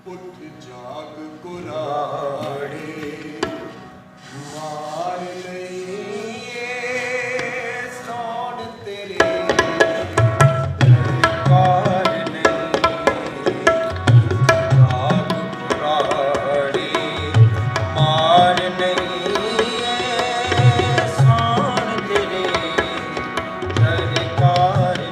उठ जाग कुराड़े मार नहीं सौन तेरे कार नहीं जाग कुराड़े मार नहीं सौन तेरे कार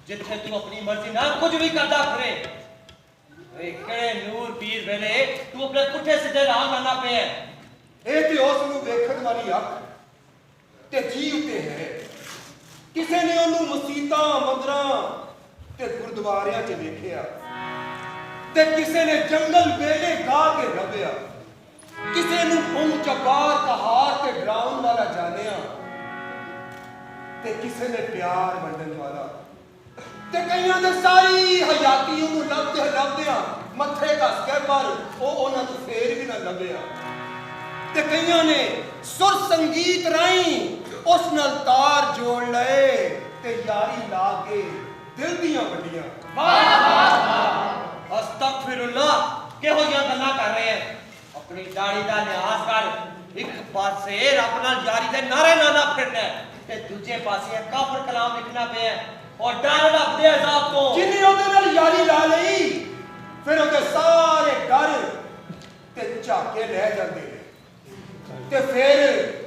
जिथे तू अपनी मर्जी ना कुछ भी करता फिरे केड़े नूर पीर वेले तू अपने पुठे सीधे राह लाना पे है ए ते उस ਨੂੰ ਵੇਖਣ ਵਾਲੀ ਅੱਖ ਤੇ ਜੀ ਉੱਤੇ ਹੈ ਕਿਸੇ ਨੇ ਉਹਨੂੰ ਮਸਜਿਦਾਂ ਮੰਦਰਾਂ ਤੇ ਗੁਰਦੁਆਰਿਆਂ 'ਚ ਵੇਖਿਆ ਤੇ ਕਿਸੇ ਨੇ ਜੰਗਲ ਵੇਲੇ ਗਾ ਕੇ ਲੱਭਿਆ ਕਿਸੇ ਨੂੰ ਉਹ ਜਬਾਰ ਕਹਾਰ ਤੇ ਡਰਾਉਣ ਵਾਲਾ ਜਾਣਿਆ ਤੇ ਕਿਸੇ ਨੇ ਪਿਆਰ ਵੰਡਣ ਵਾਲਾ ਤੇ ਕਈਆਂ ਦੇ ਸਾਰੀ ਹਯਾਤੀ ਉਹਨੂੰ ਲੱਭਦਿਆਂ ਮੱਥੇ ਘਸ ਕੇ ਪਰ ਉਹ ਉਹਨਾਂ ਨੂੰ ਫੇਰ ਵੀ ਨਾ ਲੱਭਿਆ ਤੇ ਕਈਆਂ ਨੇ ਸੁਰ ਸੰਗੀਤ ਰਾਹੀਂ ਉਸ ਨਾਲ ਤਾਰ ਜੋੜ ਲਏ ਤੇ ਯਾਰੀ ਲਾ ਕੇ ਦਿਲ ਦੀਆਂ ਵੰਡੀਆਂ ਵਾਹ ਵਾਹ ਵਾਹ ਅਸਤਗਫਿਰullah ਕਿਹੋ ਜਿਹੀਆਂ ਗੱਲਾਂ ਕਰ ਰਹੇ ਹੈ ਆਪਣੀ ਦਾੜੀ ਦਾ ਲਿਹਾਜ਼ ਕਰ ਇੱਕ ਪਾਸੇ ਰੱਬ ਨਾਲ ਯਾਰੀ ਦੇ ਨਾਰੇ ਲਾਣਾ ਫਿਰਨਾ ਤੇ ਦੂਜੇ ਪਾਸੇ ਕਾਫਰ ਕਲਾਮ ਲਿਖਣਾ ਪਿਆ और डर रब दे अजाब तो जिन्हें ਉਹਦੇ ਨਾਲ ਯਾਰੀ ਲਾ ਲਈ ਫਿਰ ਉਹਦੇ ਸਾਰੇ ਡਰ ਤੇ ਝਾਕੇ ਰਹਿ ਜਾਂਦੇ ਨੇ ਤੇ ਫਿਰ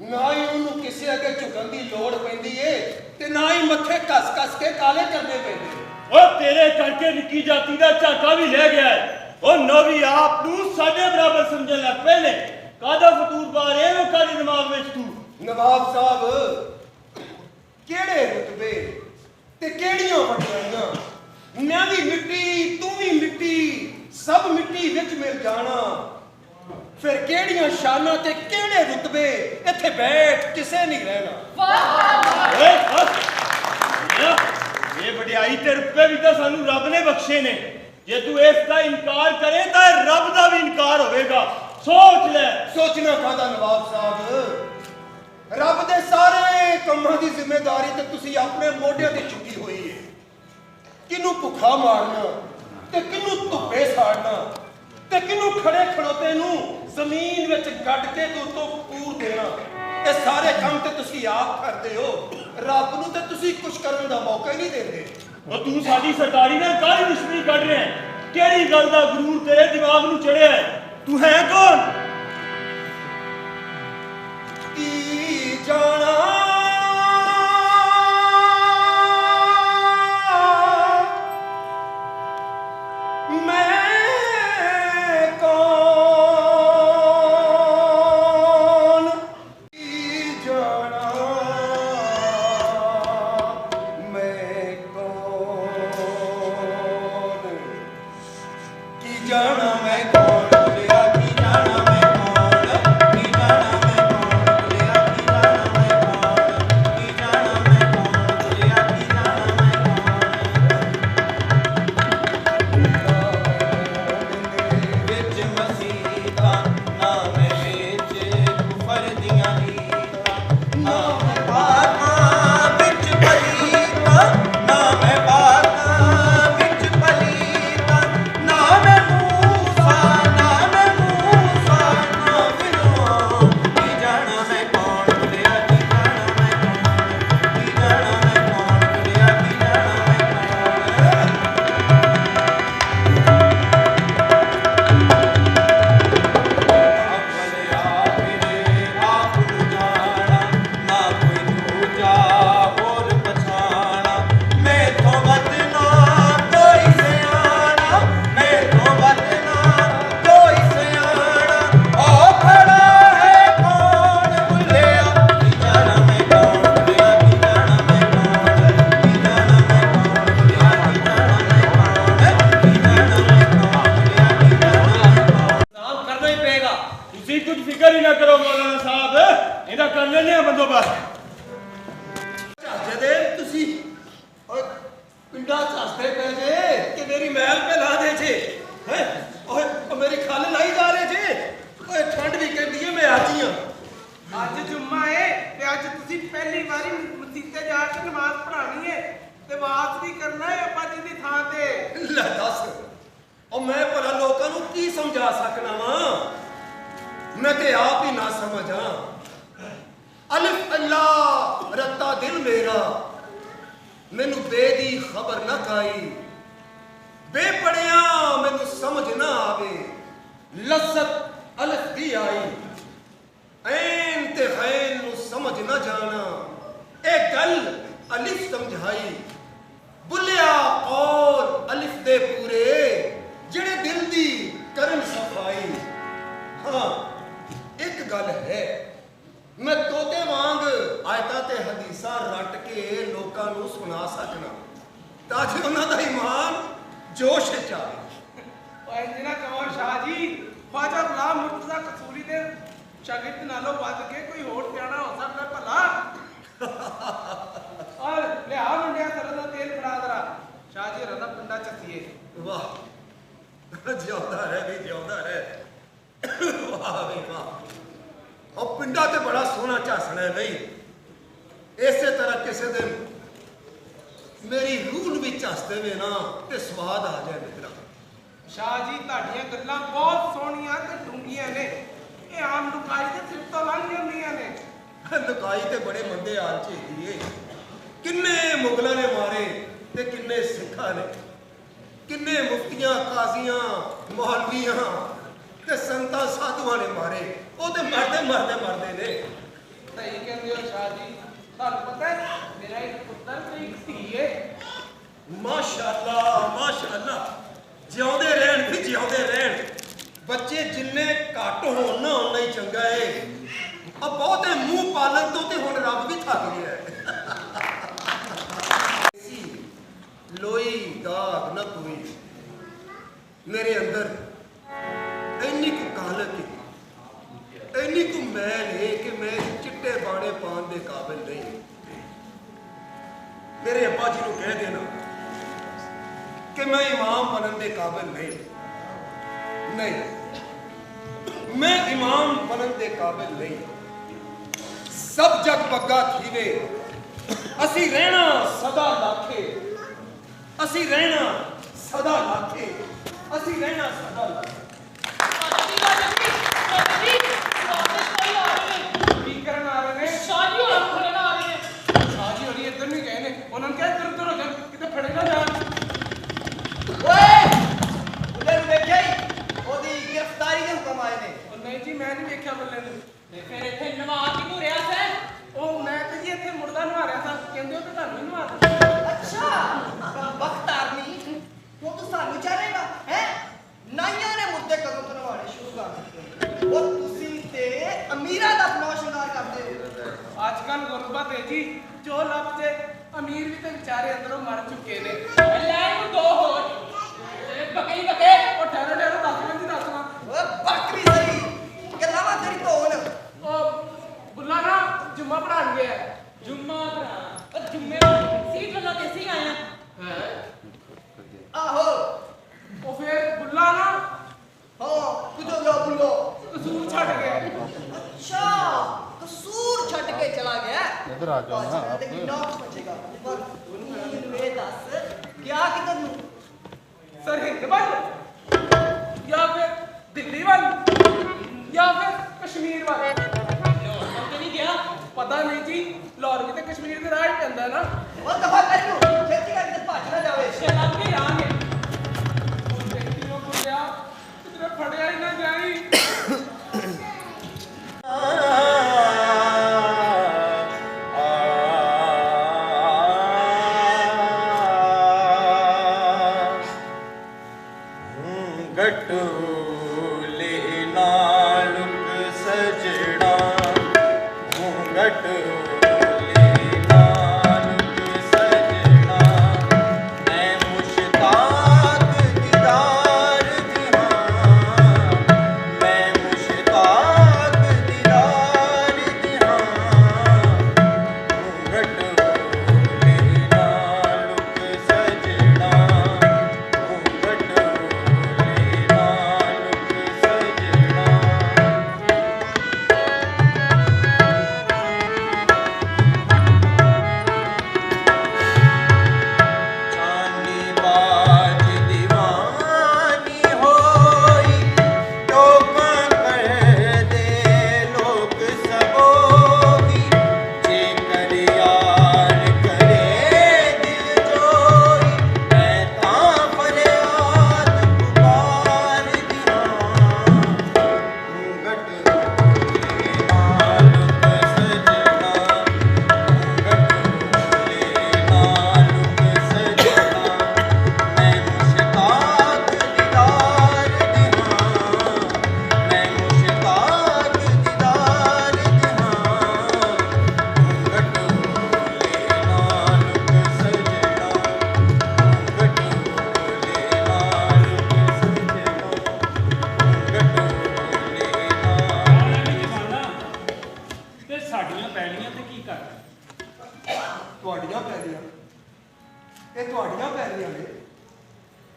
ਨਾ ਹੀ ਉਹਨੂੰ ਕਿਸੇ ਅੱਗੇ ਝੁਕਣ ਦੀ ਲੋੜ ਪੈਂਦੀ ਏ ਤੇ ਨਾ ਹੀ ਮੱਥੇ ਕੱਸ ਕੇ ਕਾਲੇ ਕਰਨੇ ਪੈਂਦੇ ਓ ਤੇਰੇ ਕਰਕੇ ਨਿੱਕੀ ਜਾਤੀ ਦਾ ਝਾਕਾ ਵੀ ਰਹਿ ਗਿਆ ਓ ਨਵੀ ਆਪ ਨੂੰ ਸਾਡੇ ਬਰਾਬਰ ਸਮਝਣ ਲੱਗ ਪਏ ਨੇ ਕਾਦਾ ਫਤੂਰ ਬਾਰੇ ਉਹ ਕਾਦੀ ਦਿਮਾਗ ਵਿੱਚ ਤੂੰ ਨਵਾਬ ਸਾਹਿਬ ਕਿਹੜੇ ਰੁਤਬੇ ਤੇ ਕਿਹੜੀਆਂ ਵਡਿਆਈਆਂ ਮੈਂ ਵੀ ਮਿੱਟੀ ਤੂੰ ਵੀ ਮਿੱਟੀ ਸਭ ਮਿੱਟੀ ਵਿੱਚ ਮਿਲ ਜਾਣਾ ਫਿਰ ਕਿਹੜੀਆਂ ਸ਼ਾਨਾਂ ਤੇ ਕਿਹੜੇ ਰੁਤਬੇ ਇੱਥੇ ਬੈਠ ਕਿਸੇ ਨਹੀਂ ਰਹਿਣਾ ਵਾਹ ਇਹ ਵਡਿਆਈ ਤੇ ਰੁਤਬੇ ਵੀ ਤਾਂ ਸਾਨੂੰ ਰੱਬ ਨੇ ਬਖਸ਼ੇ ਨੇ ਜੇ ਤੂੰ ਇਸ ਦਾ ਇਨਕਾਰ ਕਰੇ ਤਾਂ ਰੱਬ ਦਾ ਵੀ ਇਨਕਾਰ ਹੋਵੇਗਾ ਸੋਚ ਲੈ ਸੋਚਣਾ ਕਾਹਦਾ ਨਵਾਬ ਸਾਹਿਬ ਰੱਬ ਦੇ ਸਾਰੇ ਕੰਮਾਂ ਦੀ ਜ਼ਿੰਮੇਵਾਰੀ ਤੇ ਤੁਸੀਂ ਆਪਣੇ ਮੋਢਿਆਂ ਤੇ ਚੁੱਕੀ ਹੋਈ ਹੈ ਕਿਨੂੰ ਭੁੱਖਾ ਮਾਰਨਾ ਤੇ ਕਿਨੂੰ ਧੁੱਪੇ ਸਾੜਨਾ ਤੇ ਕਿਨੂੰ ਖੜੇ ਖੜੋਤੇ ਨੂੰ ਜ਼ਮੀਨ ਵਿੱਚ ਗੱਡ ਕੇ ਤੋਂ ਪੂਰ ਦੇਣਾ ਇਹ ਸਾਰੇ ਕੰਮ ਤੇ ਤੁਸੀਂ ਆਪ ਕਰਦੇ ਹੋ ਰੱਬ ਨੂੰ ਤੇ ਤੁਸੀਂ ਕੁਝ ਕਰਨ ਦਾ ਮੌਕਾ ਹੀ ਨਹੀਂ ਦਿੰਦੇ ਉਹ ਤੂੰ ਸਾਡੀ ਸਰਕਾਰੀ ਨਾਲ ਕਾਹਦੀ ਦੁਸ਼ਮਣੀ ਕੱਢ ਰਿਹਾ ਕਿਹੜੀ ਗੱਲ ਦਾ ਗਰੂਰ ਤੇਰੇ ਦਿਮਾਗ ਨੂੰ ਚੜਿਆ ਤੂੰ ਹੈ ਕੌਣ ਜਾਣਾ ਮੈਂ ਕੌਣ ਕੀ ਜਾਣਾ ਮੈਂ ਕੌਣ ਕੀ ਜਾਣਾ ਮੈਂ ਕੌਣ ਬਸ ਚਾਚੇ ਦੇ ਤੁਸੀਂ ਓਏ ਪਿੰਡਾ ਚਾਸਤੇ ਪੈ ਜੇ ਕਿ ਮੇਰੀ ਮਹਿਲ ਪੇ ਲਾ ਦੇ ਜੇ ਹੈ ਓਏ ਉਹ ਮੇਰੀ ਖੱਲ ਲਾਈ ਜਾ ਰਹੇ ਜੇ ਓਏ ਠੰਡ ਵੀ ਕਹਿੰਦੀ ਹੈ ਮੈਂ ਆਜੀ ਹਾਂ ਅੱਜ ਜੁਮਾ ਏ ਤੇ ਅੱਜ ਤੁਸੀਂ ਪਹਿਲੀ ਵਾਰੀ ਮਸੀਤੇ ਜਾ ਕੇ ਨਮਾਜ਼ ਪੜ੍ਹਾਣੀ ਏ ਤੇ ਵਾਜ਼ ਵੀ ਕਰਨਾ ਏ ਆਪਾਂ ਜੀ ਦੀ ਥਾਂ ਤੇ ਲੈ ਦੱਸ ਉਹ ਮੈਂ ਭਲਾ ਲੋਕਾਂ ਨੂੰ ਕੀ ਸਮਝਾ ਸਕਣਾ ਵਾਂ ਮੈਂ ਤੇ ਆਪ ਹੀ ਨਾ ਸਮਝਾਂ ਅਲਿਫ ਅੱਲਾ ਰੱਤਾ ਦਿਲ ਮੇਰਾ ਮੈਨੂੰ ਬੇ ਦੀ ਖਬਰ ਨਾ ਕਾਈ ਬੇ ਪੜਿਆ ਮੈਨੂੰ ਸਮਝ ਨਾ ਆਵੇ ਲਜ਼ਤ ਅਲਫ ਦੀ ਆਈ ਐਨ ਤੇ ਗੈਨ ਨੂੰ ਸਮਝ ਨਾ ਜਾਣਾ ਇਹ ਗੱਲ ਅਲਿਫ ਸਮਝਾਈ ਬੁੱਲਿਆ ਔਰ ਅਲਿਫ ਦੇ ਪੂਰੇ ਜਿਹੜੇ ਦਿਲ ਦੀ ਕਰਨ ਸਫਾਈ ਹਾਂ ਇੱਕ ਗੱਲ ਹੈ ਮੈਂ ਤੋਤੇ ਵਾਂਗ ਆਇਤਾਂ ਤੇ ਹਦੀਸਾਂ ਰੱਟ ਕੇ ਲੋਕਾਂ ਨੂੰ ਸੁਣਾ ਸਕਣਾ ਤਾਂ ਕਿ ਉਹਨਾਂ ਦਾ ਈਮਾਨ ਜੋਸ਼ ਚ ਆਵੇ ਓਏ ਜਿਨਾ ਕਮਰ ਸ਼ਾਹ ਜੀ ਖਵਾਜਾ ਗੁਲਾਮ ਮੁਰਤਜ਼ਾ ਕਸੂਰੀ ਦੇ ਸ਼ਾਗਿਰਦ ਨਾਲੋਂ ਵੱਧ ਕੇ ਕੋਈ ਹੋਰ ਸਿਆਣਾ ਹੋ ਸਕਦਾ ਭਲਾ ਔਰ ਲਿਆ ਮੁੰਡਿਆ ਸਰੋਂ ਦਾ ਤੇਲ ਫੜਾ ਦਰਾ ਸ਼ਾਹ ਜੀ ਰਦਾ ਪਿੰਡਾ ਚੱਸੀਏ ਵਾਹ ਜਿਉਂਦਾ ਰਹਿ ਵੀ ਜਿਉਂਦਾ ਰਹਿ ਵਾਹ ਵੀ ਵਾਹ ਉਹ ਪਿੰਡਾ ਤੇ ਬੜਾ ਸੋਹਣਾ ਝਾਸਣਾ ਹੈ ਨਹੀਂ ਇਸੇ ਤਰ੍ਹਾਂ ਕਿਸੇ ਦਿਨ ਮੇਰੀ ਰੂਹ ਨੂੰ ਵੀ ਝੱਸ ਦੇਵੇ ਨਾ ਤੇ ਸਵਾਦ ਆ ਜਾਏ ਮਿੱਤਰਾ ਸ਼ਾਹ ਜੀ ਤੁਹਾਡੀਆਂ ਗੱਲਾਂ ਬਹੁਤ ਸੋਹਣੀਆਂ ਤੇ ਡੂੰਘੀਆਂ ਨੇ ਇਹ ਆਮ ਲੁਕਾਈ ਦੇ ਸਿਰ ਤੋਂ ਲੰਘ ਜਾਂਦੀਆਂ ਨੇ ਲੁਕਾਈ ਤੇ ਬੜੇ ਮੰਦੇ ਹਾਲ ਚ ਹੈਗੀ ਏ ਕਿੰਨੇ ਮੁਗਲਾਂ ਨੇ ਮਾਰੇ ਤੇ ਕਿੰਨੇ ਸਿੱਖਾਂ ਨੇ ਕਿੰਨੇ ਮੁਫਤੀਆਂ ਕਾਜ਼ੀਆਂ ਮੌਲਵੀਆਂ ਤੇ ਸੰਤਾਂ ਸਾਧੂਆਂ ਨੇ ਮਾਰੇ ਉਹ ਤੇ ਮਰਦੇ ਨੇ ਸਹੀ ਕਹਿੰਦੇ ਹੋ ਸ਼ਾਹ ਜੀ ਤੁਹਾਨੂੰ ਪਤਾ ਹੈ ਮੇਰਾ ਇੱਕ ਪੁੱਤਰ ਤੇ ਇੱਕ ਧੀ ਏ ਮਾਸ਼ਾਅੱਲਾ ਜਿਉਂਦੇ ਰਹਿਣ ਵੀ ਜਿਉਂਦੇ ਰਹਿਣ ਬੱਚੇ ਜਿੰਨੇ ਘੱਟ ਹੋਣ ਨਾ ਉਨਾ ਹੀ ਚੰਗਾ ਏ ਆ ਬਹੁਤੇ ਮੂੰਹ ਪਾਲਣ ਤੋਂ ਤੇ ਹੁਣ ਰੱਬ ਵੀ ਥੱਕ ਗਿਆ ਹੈ ਲੋਈ ਦਾਗ ਨਾ ਕੋਈ ਮੇਰੇ ਅੰਦਰ ਇੰਨੀ ਕੁ ਕਾਲਕ ਹੈ ਇੰਨੀ ਕੁ ਮੈਲ ਹੈ ਕਿ ਮੈਂ ਚਿੱਟੇ ਬਾਣੇ ਪਾਉਣ ਦੇ ਕਾਬਿਲ ਨਹੀਂ ਮੇਰੇ ਅੱਬਾ ਜੀ ਨੂੰ ਕਹਿ ਦੇਣਾ ਕਿ ਮੈਂ ਇਮਾਮ ਬਣਨ ਦੇ ਕਾਬਿਲ ਨਹੀਂ मैं इमाम बनन दे काबिल नहीं सब जग बग्गा थीवे असी रहना सदा लाखे असी रहना सदा लाखे असी रहना सदा लाखे ਕੀ ਕਰਨ ਆ ਰਹੇ ਨੇ ਸ਼ਾਹ ਜੀ ਹੋਣੀ ਇੱਧਰ ਨਹੀਂ ਗਏ ਨੇ ਉਹਨਾਂ ਨੂੰ ਕਹਿ ਤੁਰ ਹੋ ਜਾਣ ਕਿਤੇ ਫੜੇ ਨਾ ਜਾਣ ਉਹਨੇ ਵੇਖਿਆ ਹੀ ਉਹਦੀ ਗ੍ਰਿਫਤਾਰੀ ਦੇ ਹੁਕਮ ਆਏ ਨੇ ਉਹ ਨਹੀਂ ਜੀ ਮੈਂ ਨਹੀਂ ਵੇਖਿਆ ਬੱਲੇ ਨੂੰ ਤੇ ਫਿਰ ਇੱਥੇ ਨਵਾ ਕਿਨੂੰ ਰਿਹਾ ਸੈ ਉਹ ਮੈਂ ਤੇ ਜੀ ਇੱਥੇ ਮੁਰਦਾ ਨਵਾ ਰਿਹਾ ਸਾਂ ਕਹਿੰਦੇ ਉਹ ਤੇ ਤੁਹਾਨੂੰ ਹੀ ਨਵਾ ਦਿੱਤਾ ਅੱਛਾ ਵਕਤ ਆਰਮੀ ਹੁਣ ਤੂੰ ਸਾਨੂੰ ਚਾਹੇਗਾ ਹੈ ਨਾਈਆਂ ਨੇ ਮੁੱਦੇ ਕਦੋਂ ਤੋਂ ਨਵਾਣੇ ਸ਼ੁਰੂ ਕਰ ਦਿੱਤੇ ਉਹ ਤੁਸੀਂ ਤੇ ਅਮੀਰਾਂ ਦਾ ਆਪਣਾ ਸ਼ਿੰਗਾਰ ਕਰਦੇ ਹੋ ਅੱਜ ਕੱਲ ਗੁਰਬਤ ਹੈ ਜੀ ਜੋ ਲੱਭ ਜੇ ਅਮੀਰ ਵੀ ਤੇ ਵਿਚਾਰੇ ਅੰਦਰੋਂ ਮਰ ਚੁੱਕੇ ਨੇ ਲੈ ਨੂੰ ਦੋ ਹੋਰ ਇਹ ਬਕਈ ਬਕੇ ਉਹ ਠਹਿਰੋ ਦੱਸ ਮੈਂ ਜੀ ਦੱਸਣਾ ਓਏ ਬੱਕਰੀ ਸਹੀ ਗੱਲਾਂ ਵਾ ਤੇਰੀ ਧੋਣ ਉਹ ਬੁੱਲਾ ਨਾ ਜੁਮਾ ਪੜਾਣ ਗਿਆ ਜੁੰਮਾ ਭਰਾ ਉਹ ਜੁੰਮੇ ਸੀਟ ਵੱਲੋਂ ਦੇਸੀ ਆਇਆ ਹੈ ਆਹੋ ਉਹ ਫਿਰ ਬੁੱਲਾ ਨਾ ਹਾਂ ਕੁਝੋ ਗਿਆ ਬੁੱਲੋ ਕਸੂਰ ਛੱਡ ਗਿਆ ਅੱਛਾ ਕਸੂਰ ਛੱਡ ਕੇ ਚਲਾ ਗਿਆ ਇਧਰ ਆ ਜਾ ਨਾ ਆਪ ਨੌਕ ਬਚੇਗਾ ਪਰ ਤੂੰ ਇਹ ਦੱਸ ਗਿਆ ਕਿਧਰ ਨੂੰ ਸਰਹਿੰਦ ਵੱਲ ਜਾਂ ਫਿਰ ਦਿੱਲੀ ਵੱਲ ਜਾਂ ਫਿਰ ਕਸ਼ਮੀਰ ਵੱਲ ਲੋਕਾਂ ਤੇ ਨਹੀਂ ਗਿਆ ਪਤਾ ਨਹੀਂ ਜੀ ਲਾਹੌਰ ਵੀ ਤੇ ਕਸ਼ਮੀਰ ਦੇ ਰਾਹ ਹੀ ਪੈਂਦਾ ਨਾ ਉਹ ਦਫਾ ਕਰ ਨੂੰ ਛੇਤੀ ਕਰਕੇ ਭੱਜ ਨਾ ਜਾਵੇ ਸ਼ਰਾਬ ਕੇ ਰਾਂਗੇ ਉਹ ਦੇਖੀ ਉਹ ਬੁੱਲਿਆ ਕਿਤੇ ਫੜਿਆ ਹੀ ਨਾ ਜਾਈ घटोले नालुक सजड़ा घटोले नालुक सजड़ा मैं मुश्ताक दीदार जहां मैं मुश्ताक दीदार जहां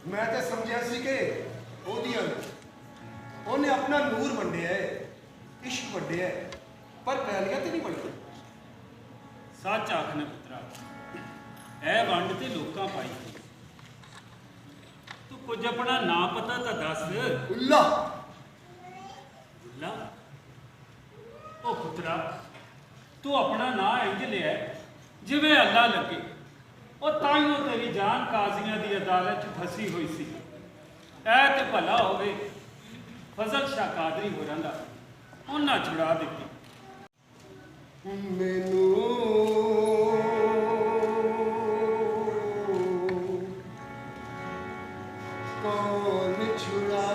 ਮੈਂ ਤਾਂ ਸਮਝਿਆ ਸੀ ਕਿ ਉਹਦੀਆਂ ਉਹਨੇ ਆਪਣਾ ਨੂਰ ਵੰਡਿਆ ਹੈ, ਇਸ਼ਕ ਵੰਡਿਆ ਹੈ, ਪਰ ਪੈਲੀਆਂ ਤੇ ਨਹੀਂ ਵੰਡੀਆਂ। ਸੱਚ ਆਖਣਾ ਪੁੱਤਰਾ, ਇਹ ਵੰਡ ਤੇ ਲੋਕਾਂ ਪਾਈ ਹੋਈ। ਤੂੰ ਕੁਝ ਆਪਣਾ ਨਾਂ ਪਤਾ ਤਾਂ ਦੱਸ। ਉੱਲਾ ਲਾ ਉਹ ਪੁੱਤਰਾ, ਤੂੰ ਆਪਣਾ ਨਾਂ ਇੰਜ ਲਿਆ ਜਿਵੇਂ ਅੱਲਾ ਲੱਗੇ। ਉਹ ਤਾਈਓ ਤੇਰੀ ਜਾਨ ਕਾਜ਼ੀਆਂ ਦੀ ਅਦਾਲਤ 'ਚ ਫਸੀ ਹੋਈ ਸੀ। ਐ ਤੇ ਭਲਾ ਹੋਵੇ ਫਜ਼ਲ ਸ਼ਾਹ ਕਾਦਰੀ ਹੋਰਾਂ ਦਾ, ਉਹਨਾਂ ਛੁਡਾ ਦਿੱਤੀ। ਮੈਨੂੰ ਕੌਣ ਛੁੜਾਏ,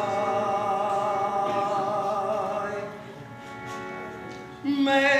ਮੈਂ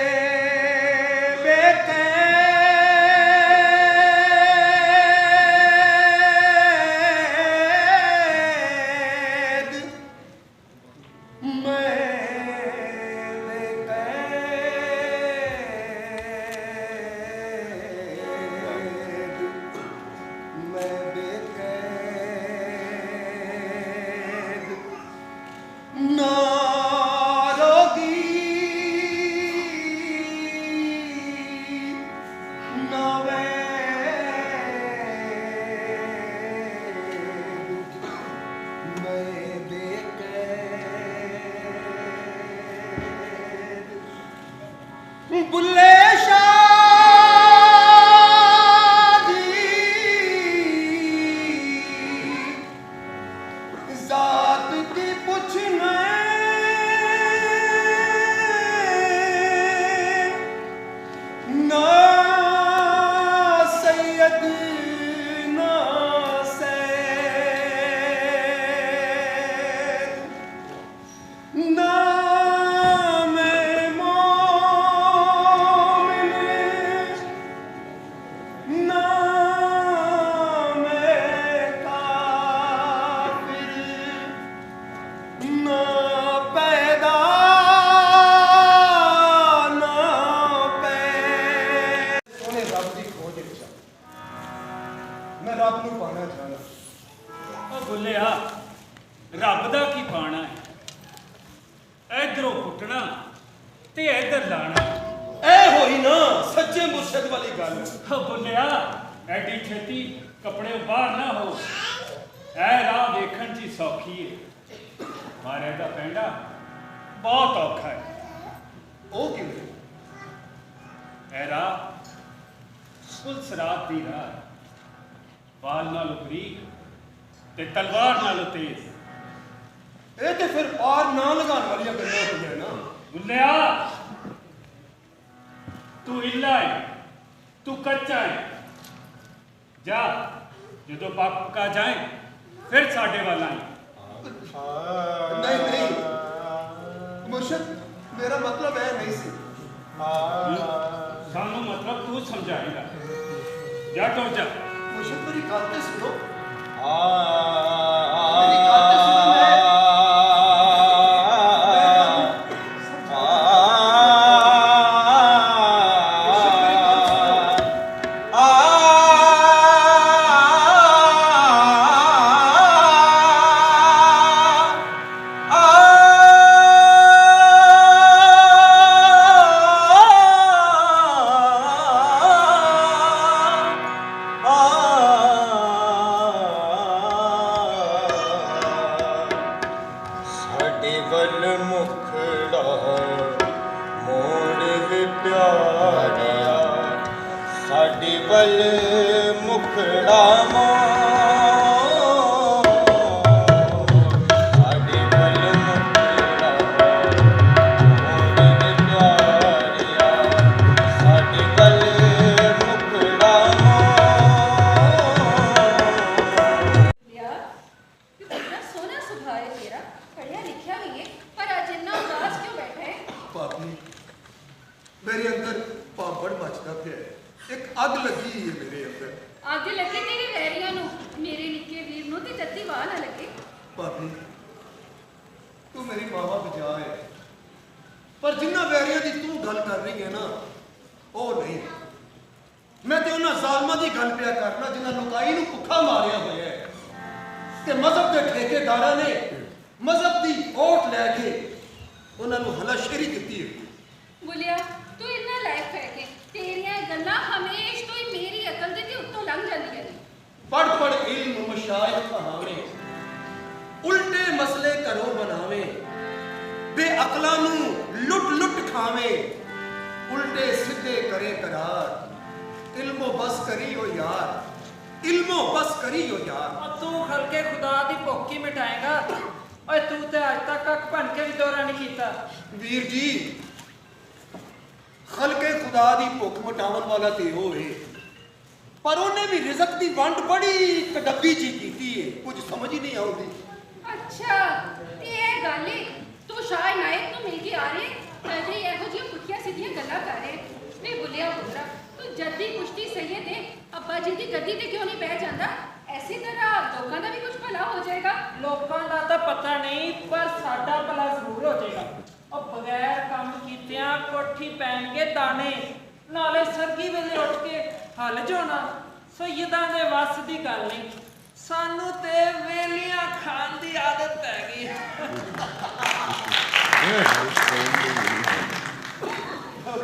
ਰੱਬ ਦਾ ਕੀ ਪਾਣਾ ਹੈ? ਇਧਰੋਂ ਪੁੱਟਣਾ ਤੇ ਇਧਰ ਲਾਣਾ। ਇਹ ਹੋਈ ਨਾ ਸੱਚੇ ਮੁਰਸ਼ਿਦ ਵਾਲੀ ਗੱਲ। ਬੁੱਲਿਆ, ਐਡੀ ਛੇਤੀ ਕੱਪੜੇ ਬਾਹਰ ਨਾ ਹੋ। ਇਹ ਰਾਹ ਵੇਖਣ 'ਚ ਹੀ ਸੌਖੀ ਹੈ, ਮਾਰੇ ਦਾ ਪੈਂਡਾ ਬਹੁਤ ਔਖਾ ਹੈ। ਉਹ ਕਿਵੇਂ? ਇਹ ਰਾਹ ਪੁਲਸਰਾਤ ਦੀ ਰਾਹ, ਬਾਲ ਨਾਲੋਂ ਬਰੀਕ ਤੇ ਤਲਵਾਰ ਨਾਲੋਂ ਤੇਜ਼। ਇਹ ਤੇ ਫਿਰ ਪਾਰ ਨਾ ਲਗਾਉਣ ਵਾਲੀਆਂ ਗੱਲਾਂ ਹੋਈਆਂ ਨਾ। ਬੁੱਲਿਆ, ਤੂੰ ਹਿੱਲਾ ਹੈ, ਤੂੰ ਕੱਚਾ ਹੈ। ਜਾ, ਜਦੋਂ ਪੱਕਾ ਜਾਏ ਫਿਰ ਸਾਡੇ ਵੱਲ ਆਈ। ਨਹੀਂ ਨਹੀਂ ਮੁਰਸ਼ਿਦ, ਮੇਰਾ ਮਤਲਬ ਇਹ ਨਹੀਂ ਸੀ। ਸਾਨੂੰ ਮਤਲਬ ਤੂੰ ਸਮਝਾਏਗਾ। ਜਾ ਟੁਰ ਜਾ। ਮੁਰਸ਼ਿਦ ਮੇਰੀ ਗੱਲ ਤੇ ਸੁਣੋ। ਮੇਰੀ ਗੱਲ ਤੇ ਸੁਣੋ। ਮੇਰੇ ਅੰਦਰ ਭਾਂਬੜ ਮੱਚਦਾ ਪਿਆ। ਇੱਕ ਅੱਗ ਲੱਗੀ ਹੈ ਮੇਰੇ ਅੰਦਰ। ਅੱਗ ਲੱਗੇ ਤੇਰੇ ਵੈਰੀਆਂ ਨੂੰ, ਮੇਰੇ ਨਿੱਕੇ ਵੀਰ ਨੂੰ ਤੇ ਜੱਦੀ ਵਾਹ ਨਾ ਲੱਗੇ। ਭਾਬੀ, ਤੂੰ ਮੇਰੀ ਮਾਵਾ ਬਚਾ ਹੈ, ਪਰ ਜਿੰਨਾ ਵੈਰੀਆਂ ਦੀ ਤੂੰ ਗੱਲ ਕਰ ਰਹੀ ਹੈ ਨਾ, ਉਹ ਨਹੀਂ। ਮੈਂ ਤੇ ਉਹਨਾਂ ਜ਼ਾਲਮਾਂ ਦੀ ਗੱਲ ਪਿਆ ਕਰਨਾ ਜਿਨ੍ਹਾਂ ਲੁਕਾਈ ਨੂੰ ਭੁੱਖਾ ਮਾਰਿਆ ਹੋਇਆ ਹੈ। ਤੇ ਮਜ਼ਹਬ ਦੇ ਠੇਕੇਦਾਰਾਂ ਨੇ ਮਜ਼ਹਬ ਦੀ ਓਟ ਲੈ ਕੇ ਉਹਨਾਂ ਨੂੰ ਹਲਾਸ਼ੇਰੀ ਦਿੱਤੀ ਹੈ। ਬੁਲਿਆ ਤੂੰ ਇੰਨਾ ਲਾਇਕ ਹੈ ਕਿ ਤੇਰੀਆਂ ਇਹ ਗੱਲਾਂ ਹਮੇਸ਼ ਤੋਂ ਹੀ ਮੇਰੀ ਅਕਲ ਦੇ ਉੱਤੋਂ ਲੰਘ ਜਾਂਦੀਆਂ ਨੇ। ਪੜ ਪੜ ਇਲਮ ਮਸ਼ਾਇਖ ਕਹਾਵੇ, ਉਲਟੇ ਮਸਲੇ ਘਰੋਂ ਬਣਾਵੇ, ਬੇਅਕਲਾਂ ਨੂੰ ਲੁੱਟ ਲੁੱਟ ਖਾਵੇ, ਉਲਟੇ ਸਿੱਧੇ ਕਰੇ ਕਰਾਰ। ਇਲਮੋ ਬਸ ਕਰੀ ਹੋ ਯਾਰ, ਇਲਮੋ ਬਸ ਕਰੀ ਹੋ ਯਾਰ। और तू खलके खुदा दी भुख ही मिटाएगा। ओए तू ते आज तक कख बन के भी दौरा नहीं कीता। ਵੀਰ ਜੀ ਖਲਕੇ ਖੁਦਾ ਦੀ ਭੁੱਖ ਮਿਟਾਉਣ ਵਾਲਾ ਤੇ ਉਹ ਏ, ਪਰ ਉਹਨੇ ਵੀ ਰਿਜ਼ਕ ਦੀ ਵੰਡ ਬੜੀ ਕਡੱਬੀ ਜੀ ਕੀਤੀ ਏ, ਕੁਝ ਸਮਝ ਹੀ ਨਹੀਂ ਆਉਂਦੀ। ਅੱਛਾ ਤੇ ਇਹ ਗੱਲ ਏ ਤੂੰ ਸ਼ਾਹ ਨਾਇਕ ਨੂੰ ਮਿਲ ਕੇ ਆ ਰਹੇ ਕਦੇ ਇਹੋ ਜਿਹੀਆਂ ਪੁੱਠੀਆਂ ਸਿੱਧੀਆਂ ਗੱਲਾਂ ਕਰ ਰਹੇ। ਵੇ ਬੁਲਿਆ ਪੁੱਤਰਾ ਤੂੰ ਜੱਦੀ ਪੁਸ਼ਤੀ ਸਹੀ ਤੇ ਅੱਬਾ ਜੀ ਦੀ ਗੱਦੀ ਤੇ ਕਿਉਂ ਨਹੀਂ ਬਹਿ ਜਾਂਦਾ? ਐਸੀ ਤਰ੍ਹਾਂ ਲੋਕਾਂ ਦਾ ਵੀ ਕੁਝ ਭਲਾ ਹੋ ਜਾਏਗਾ। लोकां दा तां पता नहीं पर साडा भला जरूर हो जाएगा। और बगैर काम कीतियां कोठी पैणगे दाने, नाले सरगी वेले उठ के हल जोना सैयदां दे वस दी गल नहीं। सानू ते वेलियां खान दी आदत पै गई।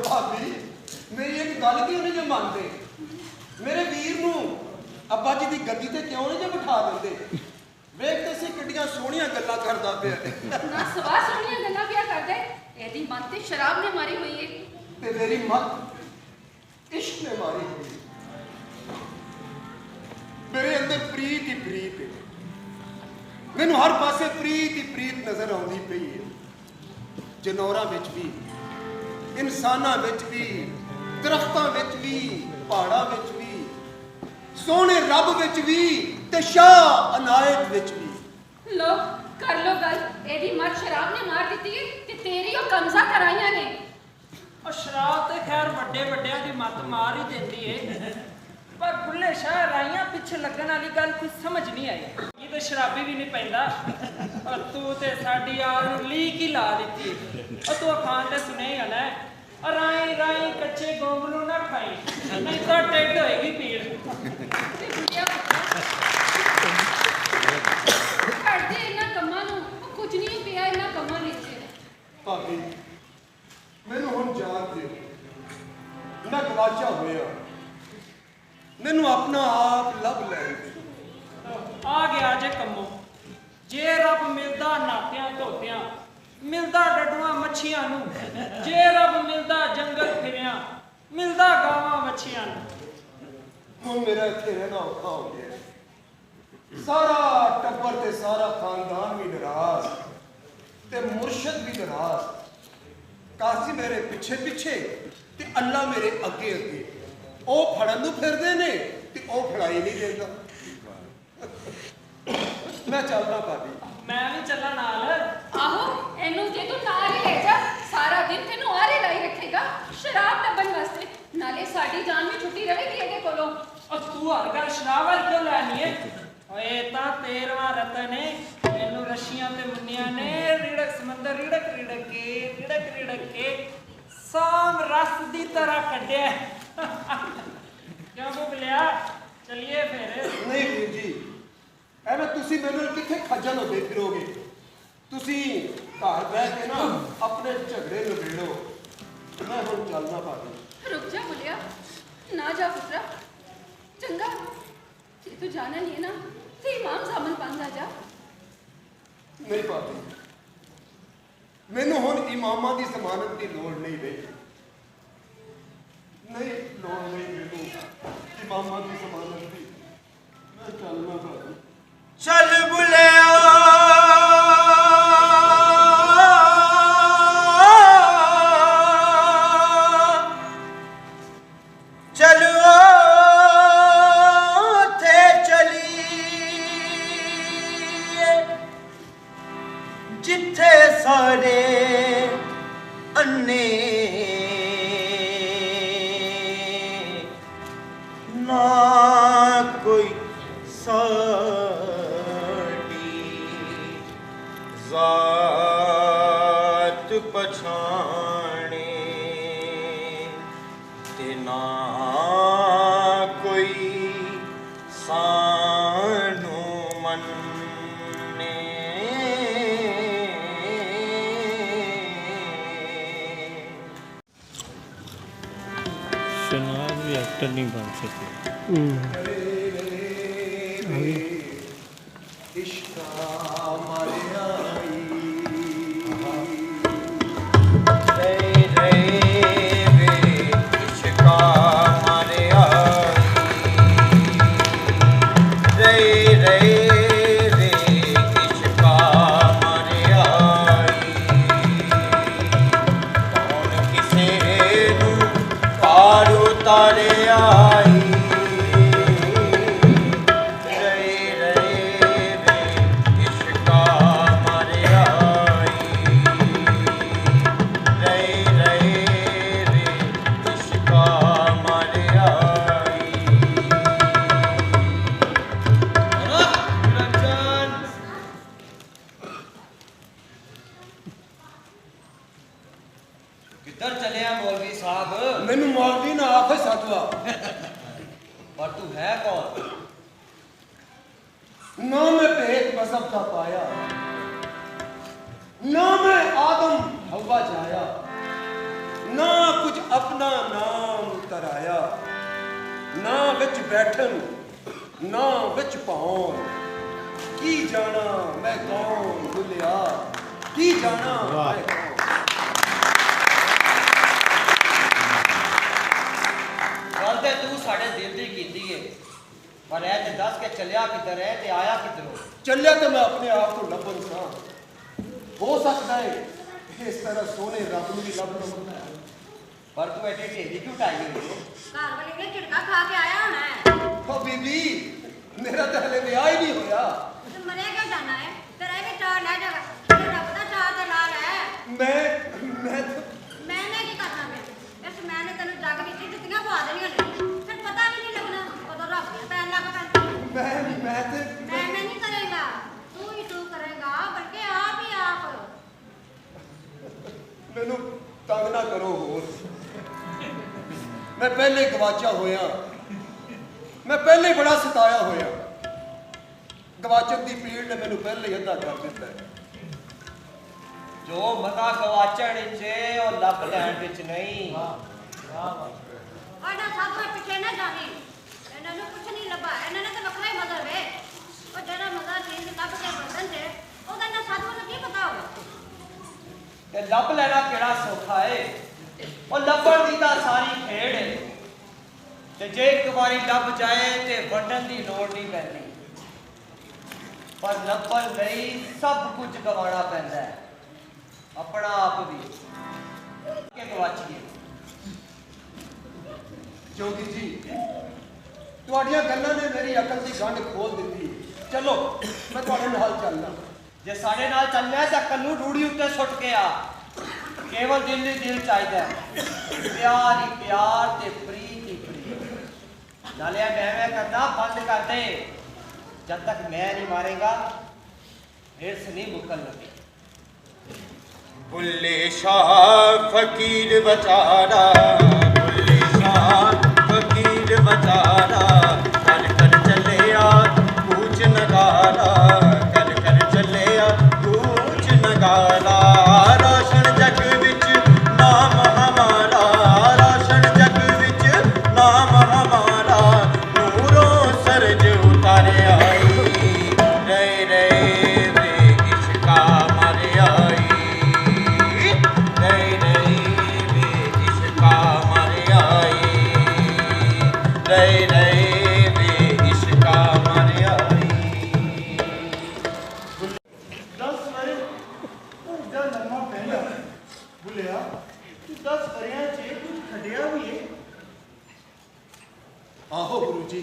ਭਾਬੀ ਮੇਰੀ ਇੱਕ ਗੱਲ ਕਿਉਂ ਨਹੀਂ ਜੇ ਮੰਨਦੇ? ਮੇਰੇ ਵੀਰ ਨੂੰ ਅੱਬਾ ਜੀ ਦੀ ਗੱਦੀ ਤੇ ਕਿਉਂ ਨਹੀਂ ਜੇ ਬਿਠਾ ਦਿੰਦੇ? ਵੇਖਦੇ ਸੀ ਕਿੱਡੀਆਂ ਸੋਹਣੀਆਂ ਗੱਲਾਂ ਕਰਦਾ ਪਿਆ ਨਾ ਸਵਾ ਸੋਹਣੀਆਂ ਗੱਲਾਂ ਪਿਆ ਕਰਦੇ। ਇਹਦੀ ਮੱਤ ਤੇ ਸ਼ਰਾਬ ਨੇ ਮਾਰੀ ਹੋਈ ਏ। ਤੇ ਮੇਰੀ ਮੱਤ ਇਸ਼ਕ ਨੇ ਮਾਰੀ ਹੋਈ। ਮੇਰੇ ਅੰਦਰ ਪ੍ਰੀਤ ਹੀ ਪ੍ਰੀਤ ਹੈ, ਮੈਨੂੰ ਹਰ ਪਾਸੇ ਪ੍ਰੀਤ ਹੀ ਪ੍ਰੀਤ ਨਜ਼ਰ ਆਉਂਦੀ ਪਈ ਹੈ। ਜਨੌਰਾਂ ਵਿੱਚ ਵੀ, ਇਨਸਾਨਾਂ ਵਿੱਚ ਵੀ, ਦਰਖਤਾਂ ਵਿੱਚ ਵੀ, ਪਹਾੜਾਂ ਵਿੱਚ ਵੀ, ਸੋਹਣੇ ਰੱਬ ਵਿੱਚ ਵੀ ਤੇ ਸ਼ਾਹ ਅਨਾਇਤ ਵਿੱਚ ਵੀ। ਲੋ ਕਰ ਲੋ ਗੱਲ। ਇਹਦੀ ਮੱਤ ਸ਼ਰਾਬ ਨੇ ਮਾਰ ਦਿੱਤੀ ਏ ਤੇ ਤੇਰੀ ਉਹ ਕਮਜ਼ਾ ਕਰਾਈਆਂ ਨੇ। और शराब ते खैर वड्डे वड्डियां दी मत मार ही देती है, पर बुल्ले शाह राइयां पिछे लगन वाली गल कुछ समझ नहीं आई। ये तो शराबी भी नहीं पैंदा और तू ते साडी यार नूं लीक ही ला दित्ती। और तू खान ते सुने ही हला और राई राई कच्चे गोंगलू ना खाई, नहीं तो टेड होएगी पीड़। ਤੇ ਬੁਲਿਆ ਕਰਦੇ ਇਹਨਾਂ ਕੰਮਾਂ ਨੂੰ ਉਹ ਕੁਝ ਨਹੀਂ ਪਿਆ ਇਹਨਾਂ ਕੰਮਾਂ ਵਿੱਚ। ਭਾਬੀ ਮੈਨੂੰ ਹੁਣ ਜਾਣ ਦਿਓ, ਮੈਂ ਗਵਾਚਾ ਹੋਇਆ, ਮੈਨੂੰ ਆਪਣਾ ਆਪ ਲੱਭ ਲੈਣ ਦਿਓ। आ गया जे कमो जे रब मिलदा नातियां धोतियां, मिलदा डडुआं मच्छियां नूं, जे रब मिलदा जंगल फिरियां, मिलदा गावां मच्छियां नूं। ਹੁਣ ਮੇਰਾ ਇੱਥੇ ਰਹਿਣਾ ਔਖਾ ਹੋ ਗਿਆ। ਸਾਰਾ ਟੱਬਰ ਤੇ ਸਾਰਾ ਖਾਨਦਾਨ ਵੀ ਨਾਰਾਜ਼ ਤੇ ਮੁਰਸ਼ਦ ਵੀ ਨਾਰਾਜ਼। ਕਾਸੀ ਮੇਰੇ ਪਿੱਛੇ ਪਿੱਛੇ ਤੇ ਅੱਲਾ ਮੇਰੇ ਅੱਗੇ ਅੱਗੇ। ਉਹ ਫੜਨ ਨੂੰ ਫਿਰਦੇ ਨੇ ਤੇ ਉਹ ਫੜਾਈ ਨਹੀਂ ਦਿੰਦਾ। ਮੈਂ ਚੱਲਦਾ ਭਾਬੀ। मैं भी चला नाल। ਆਹੋ ਇਹਨੂੰ ਜੇ ਤੂੰ ਨਾਲ ਹੀ ਲੈ ਜਾ ਸਾਰਾ ਦਿਨ ਤੈਨੂੰ ਆਰੇ ਲਾਈ ਰੱਖੇਗਾ ਸ਼ਰਾਬ ਲੱਭਣ ਵਾਸਤੇ। ਨਾਲੇ ਸਾਡੀ ਜਾਨ ਵੀ ਛੁੱਟੀ ਰਹੇਗੀ ਇਹਦੇ ਕੋਲੋਂ। और तू हर गल शराब वाल क्यों लैनी है? ओए तां 13वां रतन है, मैनू रशियां ते मुन्नियां ने रिड़क समंदर रिड़क रिड़क के साम रस दी तरह कड्डिया है। क्यों बुगलिया चलिए फिर। ਨਹੀਂ ਵੀਰ ਜੀ, ਐਵੇਂ ਤੁਸੀਂ ਮੈਨੂੰ ਕਿੱਥੇ ਖੱਜਲ ਹੁੰਦੇ ਫਿਰੋਗੇ? ਤੁਸੀਂ ਘਰ ਬਹਿ ਕੇ ਨਾ ਆਪਣੇ ਝਗੜੇ ਨਿਬੇੜੋ। ਮੈਂ ਹੁਣ ਚੱਲਦਾ ਭਾਬੀ। रुक जा बुलिया ना जा पुत्रा। चंगा जे तू जाना ही है ना तो इमाम सामन पांगा जा। ਨਹੀਂ ਭਾਬੀ, ਮੈਨੂੰ ਹੁਣ ਇਮਾਮਾਂ ਦੀ ਜ਼ਮਾਨਤ ਦੀ ਲੋੜ ਨਹੀਂ ਰਹੀ। ਨਹੀਂ ਲੋੜ ਨਹੀਂ ਮੈਨੂੰ ਇਮਾਮਾਂ ਦੀ ਜ਼ਮਾਨਤ ਦੀ। ਮੈਂ ਚੱਲਣਾ ਭਾਬੀ। चल बुलिया चलो थे चलिए जिथे सारे अन्ने ना कोई साड़ी जात पछाणे ते ना कोई सानू मन जनाब भी एक्टर नहीं बन सके। इश्का मारिया रे रे रे इश्का मारे रे रे रे इश्का मारे कौन किसे नू पार उतारे आई रे रे रे इश्का मारे रे रे रे इश्का मारे रंजन किधर चले हैं मौलवी साहब? मैनू मौलवी ना आखे साधुआ पर तू है कौन? ना मैं भेद मजहब का पाया, ना मैं आदम हवा जाया, ना कुछ अपना नाम तराया, ना विच बैठन ना विच पाउन, की जाना मैं कौन भुलिया, की जाना मैं कौन। गल ते तू साढ़े दिल दी कीती है, पर ऐ ते दस के चलिया किधर है ते आया किधरों? चलिया तो मैं अपने आप को लभन सा, हो सकता है इस तरह सोने रब नूं भी लभ लवां। पर तू एडी ढेरी क्यों टाई हुई है? घर वाले ने झिड़का खा के आया होना है। ओ बीबी मेरा तो हले विआह ही नहीं होया। तो मरे क्यों जाना है? तेरा भी चार ले जाएगा। तेरे रब दा चार दे नाल है। मैं मैंने की करना है? इस मैंने तेन जग विच जुत्तियां पवा देनियां ने। फिर पता भी नहीं लगना कदों रब दी पैन लग पैंदी। मैं नहीं करेगा। तू ही तू करेगा बल्कि आप ही आप। मैनू तंग ना करो होर। मैं पहले गवाचा होया, मैं पहले बड़ा सताया होया। गवाचन की पीड़ ने मैनू पहले ही अद्धा कर दिता है। जो मता गवाचण विच है और लभ लैण विच नहीं। और ना सब में पीछे ना जानी। इन्हां नूं कुछ नहीं लभा। इन्हां ने तो वखरा ही मजा वे। और जेड़ा मजा चीज लभ के बंधन से ओदा ना साधु नूं की पता होगा। ते लभ लेना केड़ा सौखा है? और लभण दी तां सारी खेड़ है। ते जे एक बारी लभ जाए ते वंडन दी लोड़ नहीं पैंदी। पर लभण लई सब कुछ गवाना पैंदा है, अपना आप भी के गवाचीए। जोगी जी तुहाड़ियां गल्लां ने मेरी अकल की गंढ खोल दी। चलो मैं तुहाडे नाल चलना। जे साडे नाल चलना है तां कन्नू रूड़ी उत्ते सुट के आ। केवल दिल ही दिल चाहिदा है, प्यार ही प्यार ते प्रीत ही प्रीत। नाले मैं करना बंद कर दे। जब तक मैं नहीं मारेगा हिरस नहीं मुकल लगी। बुल्ले शाह फकीर बेचारा, बुल्ले शाह फकीर बेचारा, कर कर चलिया कूच नगारा, कर कर चलिया कूच नगारा। रोशन जग विच नाम हमारा, रोशन जग विच नाम हमारा, नूरों सरज उतारे आई। रे रे रे इश्का मारे आई, रे रे रे इश्का मारे आई, रे रे रे इश्का मारे आई। 10 ਵਾਰੇ ਉਹਦਾ ਲੰਮਾ ਪਹਿਲਾ ਬੁਲਿਆ ਤੂੰ 10 ਵਰਿਆਂ 'ਚ ਕੁਝ ਖੱਡਿਆ ਵੀ ਏ। ਆਹੋ ਗੁਰੂ ਜੀ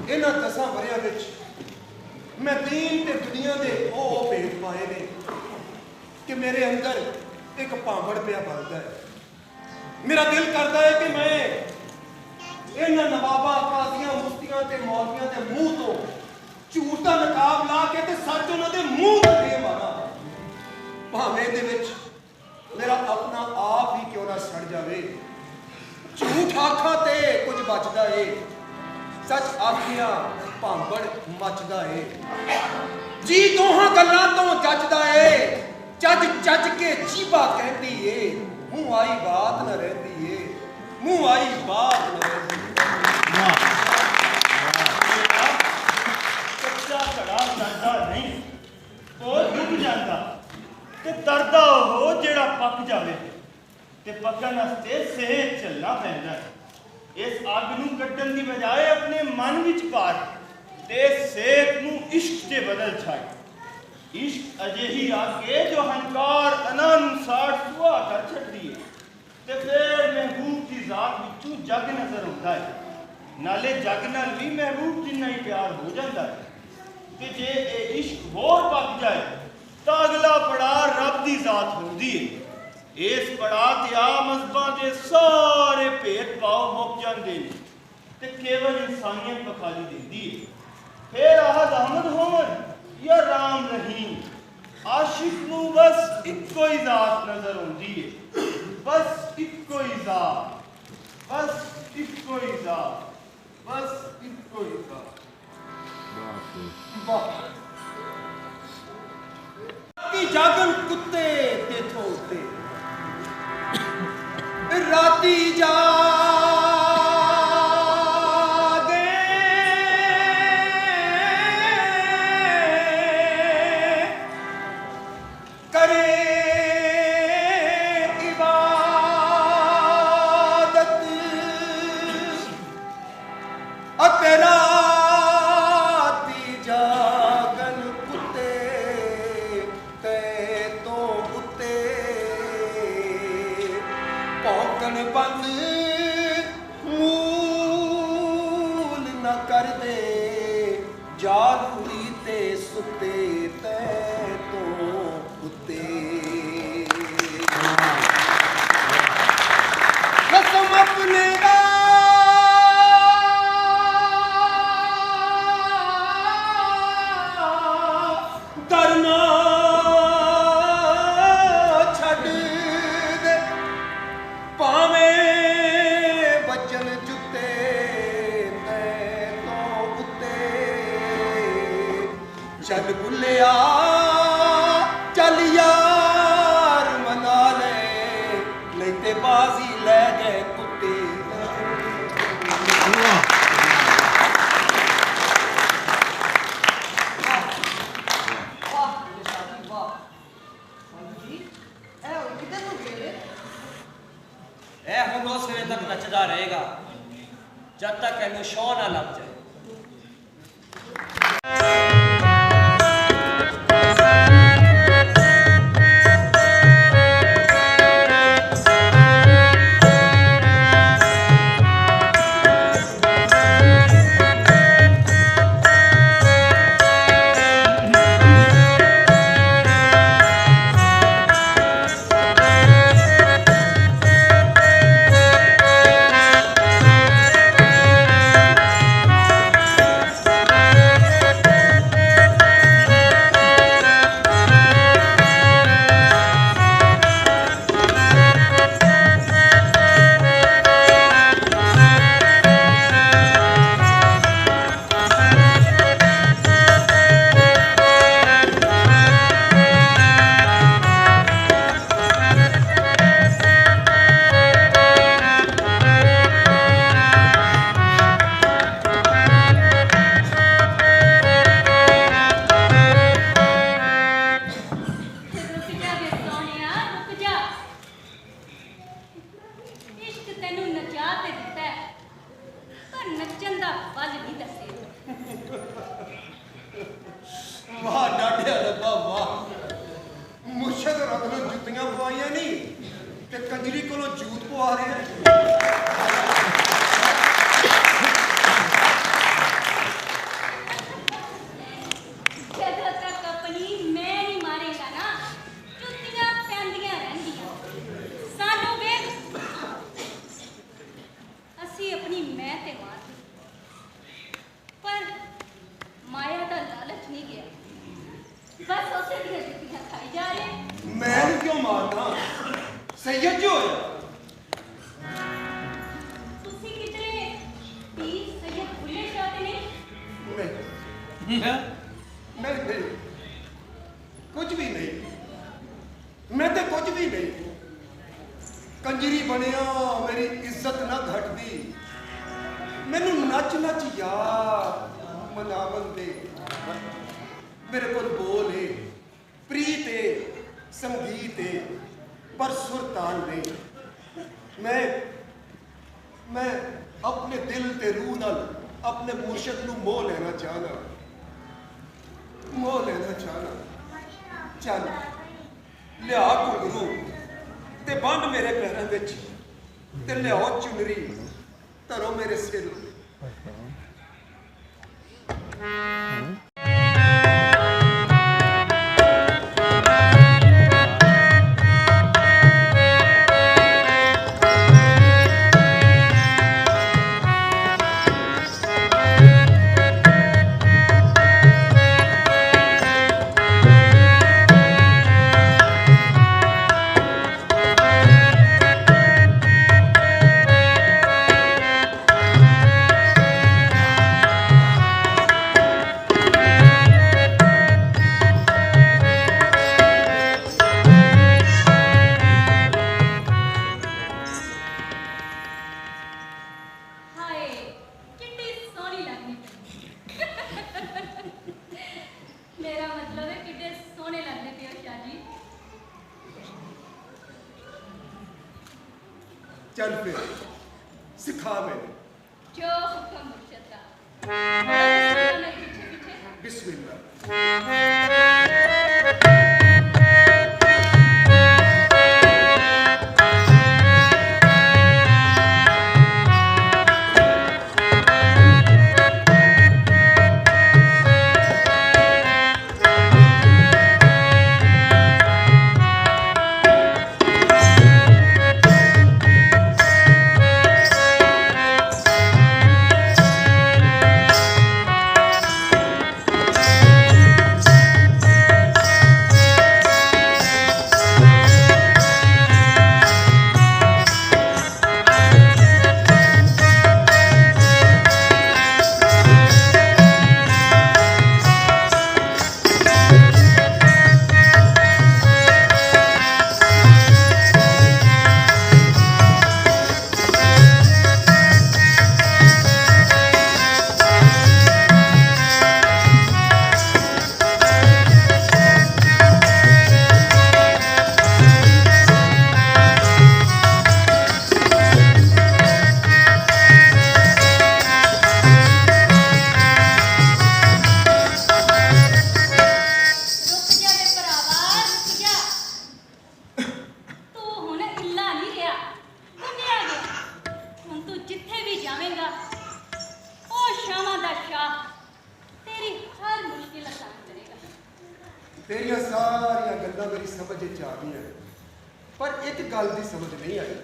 ਇਹਨਾਂ 10 ਵਰਿਆਂ ਵਿੱਚ ਮੈਂ ਦੀਨ ਤੇ ਦੁਨੀਆ ਦੇ ਉਹ ਭੇਦ ਪਾਏ ਨੇ ਕਿ ਮੇਰੇ ਅੰਦਰ ਇੱਕ ਭਾਂਬੜ ਪਿਆ ਬਲਦਾ ਹੈ। ਮੇਰਾ ਦਿਲ ਕਰਦਾ ਹੈ ਕਿ ਮੈਂ ਇਹਨਾਂ ਨਵਾਬਾਂ, ਕਾਜ਼ੀਆਂ, ਮੁਫਤੀਆਂ ਤੇ ਮੌਲਵੀਆਂ ਦੇ ਮੂੰਹ ਤੋਂ ਝੂਠ ਦਾ ਨਕਾਬ ਲਾ ਕੇ ਤੇ ਸੱਚ ਉਹਨਾਂ ਦੇ ਮੂੰਹ ਤੇ ਦੇ ਮਾਰਾਂ। ਭਾਵੇਂ ਦੇ ਵਿੱਚ ਮੇਰਾ ਆਪਣਾ ਆਪ ਹੀ ਕਿਉਂ ਨਾ ਸੜ ਜਾਵੇ। ਝੂਠ ਆਖਾਂ ਤੇ ਕੁਝ ਬਚਦਾ ਏ, ਸੱਚ ਆਖਿਆ ਭਾਂਬੜ ਮੱਚਦਾ ਏ। ਜੀ ਦੋਹਾਂ ਗੱਲਾਂ ਤੋਂ ਜੱਜਦਾ ਏ, ਚੱਜ ਚੱਜ ਕੇ ਜੀਭਾ ਕਹਿੰਦੀ ਏ, ਮੂੰਹ ਆਈ ਬਾਤ ਨਾ ਰਹਿੰਦੀ ਏ। मुंह आई बात कच्चा घड़ा डरदा नहीं, वो डुब जाता ते डरदा वो जेड़ा पक जावे ते पकन वास्ते सेहत चलना पैंदा है। इस अग नूं कड्ढण दी बजाए अपने मन विच कर ते सेहत नूं इश्क ते बदल छाड़। इश्क अजिही अग है जो हंकार अना नूं साड़ सुहा कर छड्डी है ते फिर महबूब की जात विचों जग नजर आउंदा है, नाले जग नाल भी महबूब जिन्ना ही प्यार हो जाता है। ते जे ये इश्क होर पक जाए तो अगला पड़ा रब दी जात होंदी है। इस पड़ा ते आ मजहबां दे सारे भेदभाव मुक जांदे ने ते केवल इंसानियत बखाली दिंदी है। फिर आहद अहमद होवन या राम रहीम, आशिक नूं बस इक्को ही जात नजर आउंदी है, बस इक्को ही जात, बस इक्को ही जात, बस इक्को ही जात। राती जागन कुत्ते ते थोते, राती जागे करे इबादत तेरा जागन कुत्ते ते तो कुत्ते भौंकन बंद मूल न कर दे, जागती ते सुते ते तो कुत्ते। कसम अपने करना छड़ दे, पावे बचन जुते ते तो कुत्ते। चल बुलिया चल यार मना ले, नहीं ते बाजी ले गए कुत्ते। हम उस वे तक नचदा रहेगा जब तक इन्हें शौ ना लग जाए। वाह डाढिया रब्बा वाह, मुर्शद रब नूं जुत्तियां पवाइयां नहीं ते कंजरी कोलों जूत पवा रहे हैं। ਜਦੋਂ ਤੱਕ ਆਪਣੀ ਮੈਂ ਨਹੀਂ ਮਾਰੇਗਾ ਨਾ, ਜੁੱਤੀਆਂ ਪੈਂਦੀਆਂ ਰਹਿੰਦੀਆਂ। ਸਾਨੂੰ ਵੇਖ, ਅਸੀਂ ਆਪਣੀ ਮੈਂ ਤੇ ਮਾਰਦੇ, ਪਰ ਮਾਇਆ ਦਾ ਲਾਲਚ ਨਹੀਂ ਗਿਆ, बस उसे ਦੀਆਂ ਜੁੱਤੀਆਂ ਖਾਈ ਜਾ ਰਹੇ। मैं क्यों मारना, सैयद जो होया। ਤੁਸੀਂ ਕਿਤੇ ਪੀਰ ਸੈयद ਭੁੱਲੇ ਸ਼ਾਹ ਤੇ ਨਹੀਂ? नहीं नहीं, कुछ भी नहीं, मैं तो कुछ भी नहीं। ਕੰਜਰੀ ਬਣਿਆ ਮੇਰੀ ਇੱਜ਼ਤ ਨਾ ਘਟਦੀ। ਮੈਨੂੰ ਨੱਚ ਨੱਚ ਯਾਰ ਮਨਾਵਨ ਦੇ। ਮੇਰੇ ਕੋਲ ਬੋਲ ਏ, ਪ੍ਰੀਤ ਏ, ਸੰਗੀਤ ਏ, ਪਰ ਸੁਰ ਤਾਲ ਨਹੀਂ। ਮੈਂ ਆਪਣੇ ਦਿਲ ਤੇ ਰੂਹ ਨਾਲ ਆਪਣੇ ਮੁਰਸ਼ਦ ਨੂੰ ਮੋਹ ਲੈਣਾ ਚਾਹਨਾ। ਚੱਲ ਲਿਆ ਘੁੰਗਰੂ ਤੇ ਬੰਨ ਮੇਰੇ ਪੈਰਾਂ ਵਿੱਚ ਤੇ ਲਿਆਓ ਚੁੰਨਰੀ ਧਰੋ ਮੇਰੇ ਸਿਰ। ਚੱਲ ਫਿਰ ਸਿਖਾ ਮੈਨੂੰ। ਜੋ ਹੁਕਮ ਮੁਰਸ਼ਦ ਦਾ। ਬਿਸਮਿल्लाह। ਤੇਰੀਆਂ ਸਾਰੀਆਂ ਗੱਲਾਂ ਮੇਰੀ ਸਮਝ ਵਿੱਚ ਆ ਗਈਆਂ, ਪਰ ਇੱਕ ਗੱਲ ਦੀ ਸਮਝ ਨਹੀਂ ਆਈ।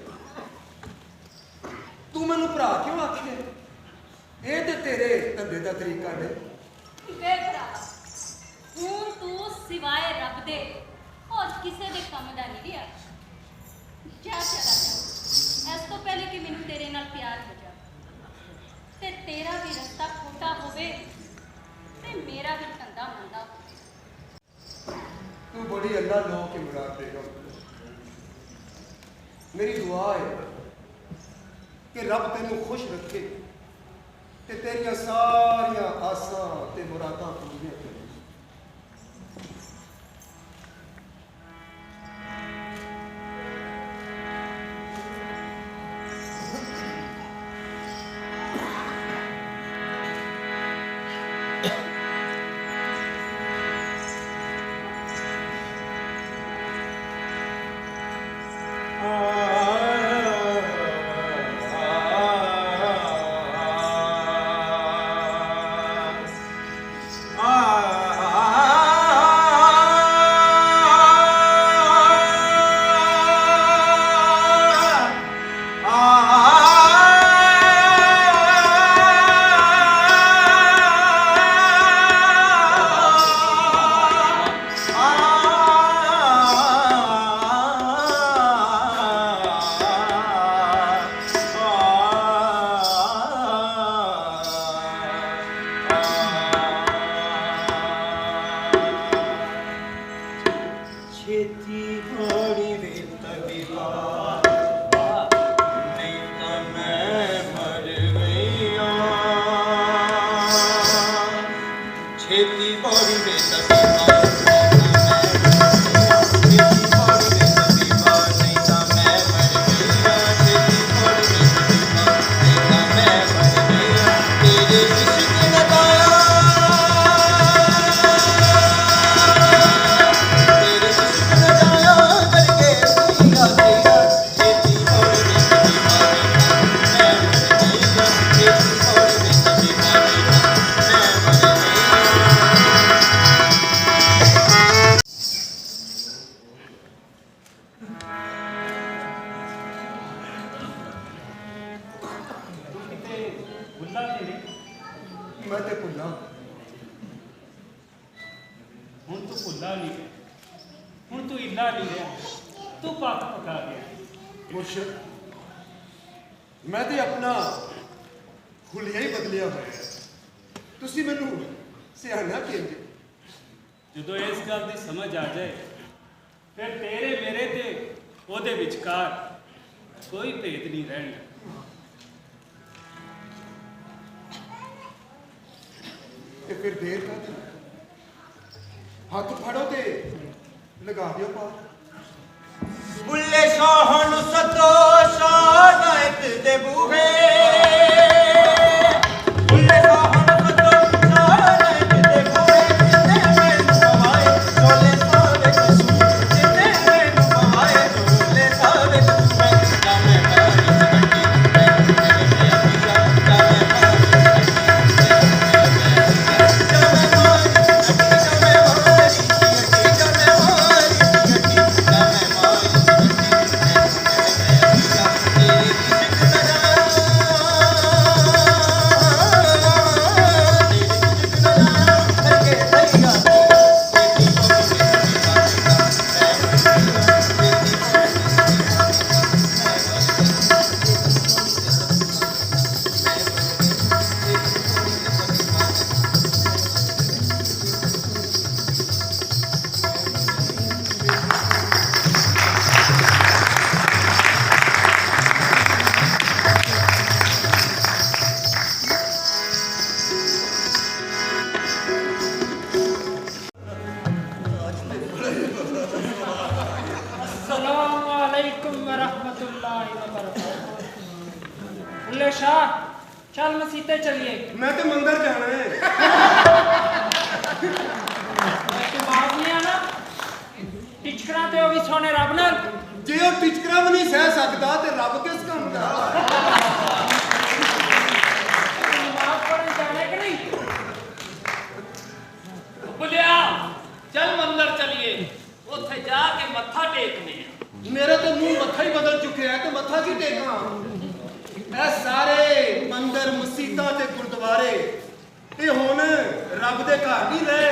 ਤੂੰ ਮੈਨੂੰ ਭਰਾ ਕਿਉਂ ਆਖਿਆ? ਇਹ ਤੇ ਤੇਰੇ ਧੰਦੇ ਦਾ ਤਰੀਕਾ ਨਹੀਂ। ਵੇ ਭਰਾ, ਹੁਣ ਤੂੰ ਸਿਵਾਏ ਰੱਬ ਦੇ ਹੋਰ ਕਿਸੇ ਦੇ ਕੰਮ ਦਾ ਨਹੀਂ ਰਿਹਾ। ਜਾ ਚਲਾ ਜਾ, ਇਸ ਤੋਂ ਪਹਿਲੇ ਕਿ ਮੈਨੂੰ ਤੇਰੇ ਨਾਲ ਪਿਆਰ ਹੋ ਜਾ ਤੇ ਤੇਰਾ ਵੀ ਰਸਤਾ ਖੋਟਾ ਹੋਵੇ ਤੇ ਮੇਰਾ ਵੀ ਧੰਦਾ ਮੰਦਾ ਹੋਵੇ। तू बड़ी अल्लाह लो के मुराद देगा। मेरी दुआ है कि रब तेनू खुश रखे ते तेरिया सारिया आसां ते मुरादां पूरियां करे। Ah ਤੂੰ ਕਿਤੇ ਭੁੱਲਾ ਤੇ ਨਹੀਂ? ਮੈਂ ਤੇ ਭੁੱਲਾਂ। ਹੁਣ ਤੂੰ ਭੁੱਲਾ ਨਹੀਂ ਹੈ, ਹੁਣ ਤੂੰ ਇੱਲਾ ਨਹੀਂ ਰਿਹਾ, ਤੂੰ ਪੱਕ ਪਕਾ ਗਿਆ। ਮੁਰਸ਼ਦ, ਮੈਂ ਤੇ ਆਪਣਾ ਹੁਲੀਆ ਹੀ ਬਦਲਿਆ ਹੋਇਆ। ਤੁਸੀਂ ਮੈਨੂੰ ਸਿਆਣਾ ਕਹਿੰਦੇ। ਜਦੋਂ ਇਸ ਗੱਲ ਦੀ ਸਮਝ ਆ ਜਾਏ ਫਿਰ ਤੇਰੇ ਮੇਰੇ ਤੇ ਉਹਦੇ ਵਿਚਕਾਰ ਕੋਈ ਭੇਦ ਨਹੀਂ ਰਹਿਣਾ। ਤੇ ਫਿਰ ਦੇਰ ਕਾਹਦੀ? ਹੱਥ ਫੜੋ ਤੇ ਲਗਾ ਦਿਓ ਪਾਰ। ਬੁੱਲੇ ਸ਼ਾਹ ਨੂੰ ਸਦੋ ਸ਼ਾਹ ਨਾਇਕ ਦੇ ਬੂਹੇ ਬੁੱਲੇ ਸ਼ਾਹ ਨੂੰ ਸਦੋ ਸ਼ਾਹ ਨਾਇਕ ਦੇ ਬੂਹੇ ਜਿੰਨੇ ਮੈਨੂੰ ਪਵਾਏ ਚੋਲੇ ਸਾਵੇ ਕਸੂ ਜਿੰਨੇ ਮੈਨੂੰ ਪਵਾਏ ਚੋਲੇ ਸਾਵੇ ਕਸੂ ਮੈਂ ਜਾਵੇਂ ਮਾਰੀ ਸਗੱਟੀ ਮੈਂ ਤੇਰੇ ਪਿਆਰੀ ਜਾਵੇਂ ਮਾਰੀ ਸਗੱਟੀ ਜਾਵੇਂ ਮਾਰੀ ਸਗੱਟੀ ਜਾਵੇਂ ਮਾਰੀ ਸਗੱਟੀ ਜਾਵੇਂ ਮਾਰੀ ਸਗੱਟੀ ਜਾਵੇਂ ਮਾਰੀ अस्सलामु अलैकुम वरहमतुल्लाहि वबरकातुहू। बुल्ले शाह, चल मसीते चलिए। मैं तो मंदिर जाना है। तू बात नहीं आना टिचकरा ते भी सोने रब नाल जे वो टिचकरा भी नहीं सह सकता ते रब किस काम का? नमाज पढ़ने जाने कि नहीं? बुलिया चल मंदिर चलिए ਉੱਥੇ ਜਾ ਕੇ ਮੱਥਾ ਟੇਕਨੇ ਆ। मेरा तो मुंह मत्था ही बदल चुके हैं तो मत्था की टेका। ए सारे मंदिर मसीतां ते गुरुद्वारे ये हुण रब दे घर नहीं रहे,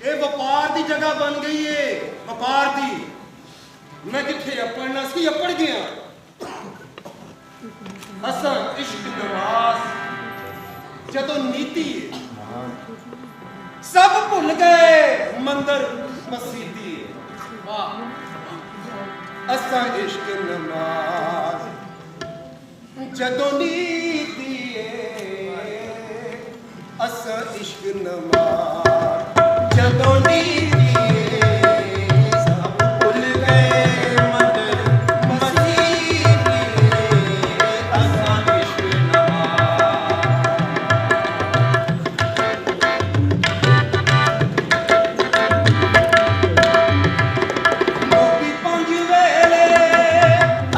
ये व्यापार दी जगह बन गई है। व्यापार दी मैं जिथे अपड़ना सी अपड़ गया। असां इश्क नमाज जदों नीति सब भुल गए, मंदिर मसीती ਵਾਹ असां इश्क नमाज जदों नीति असां इश्क नमाज जदों नीति सब भुल गए, मंदिर मसीती असां इश्क लोकी पंज वेले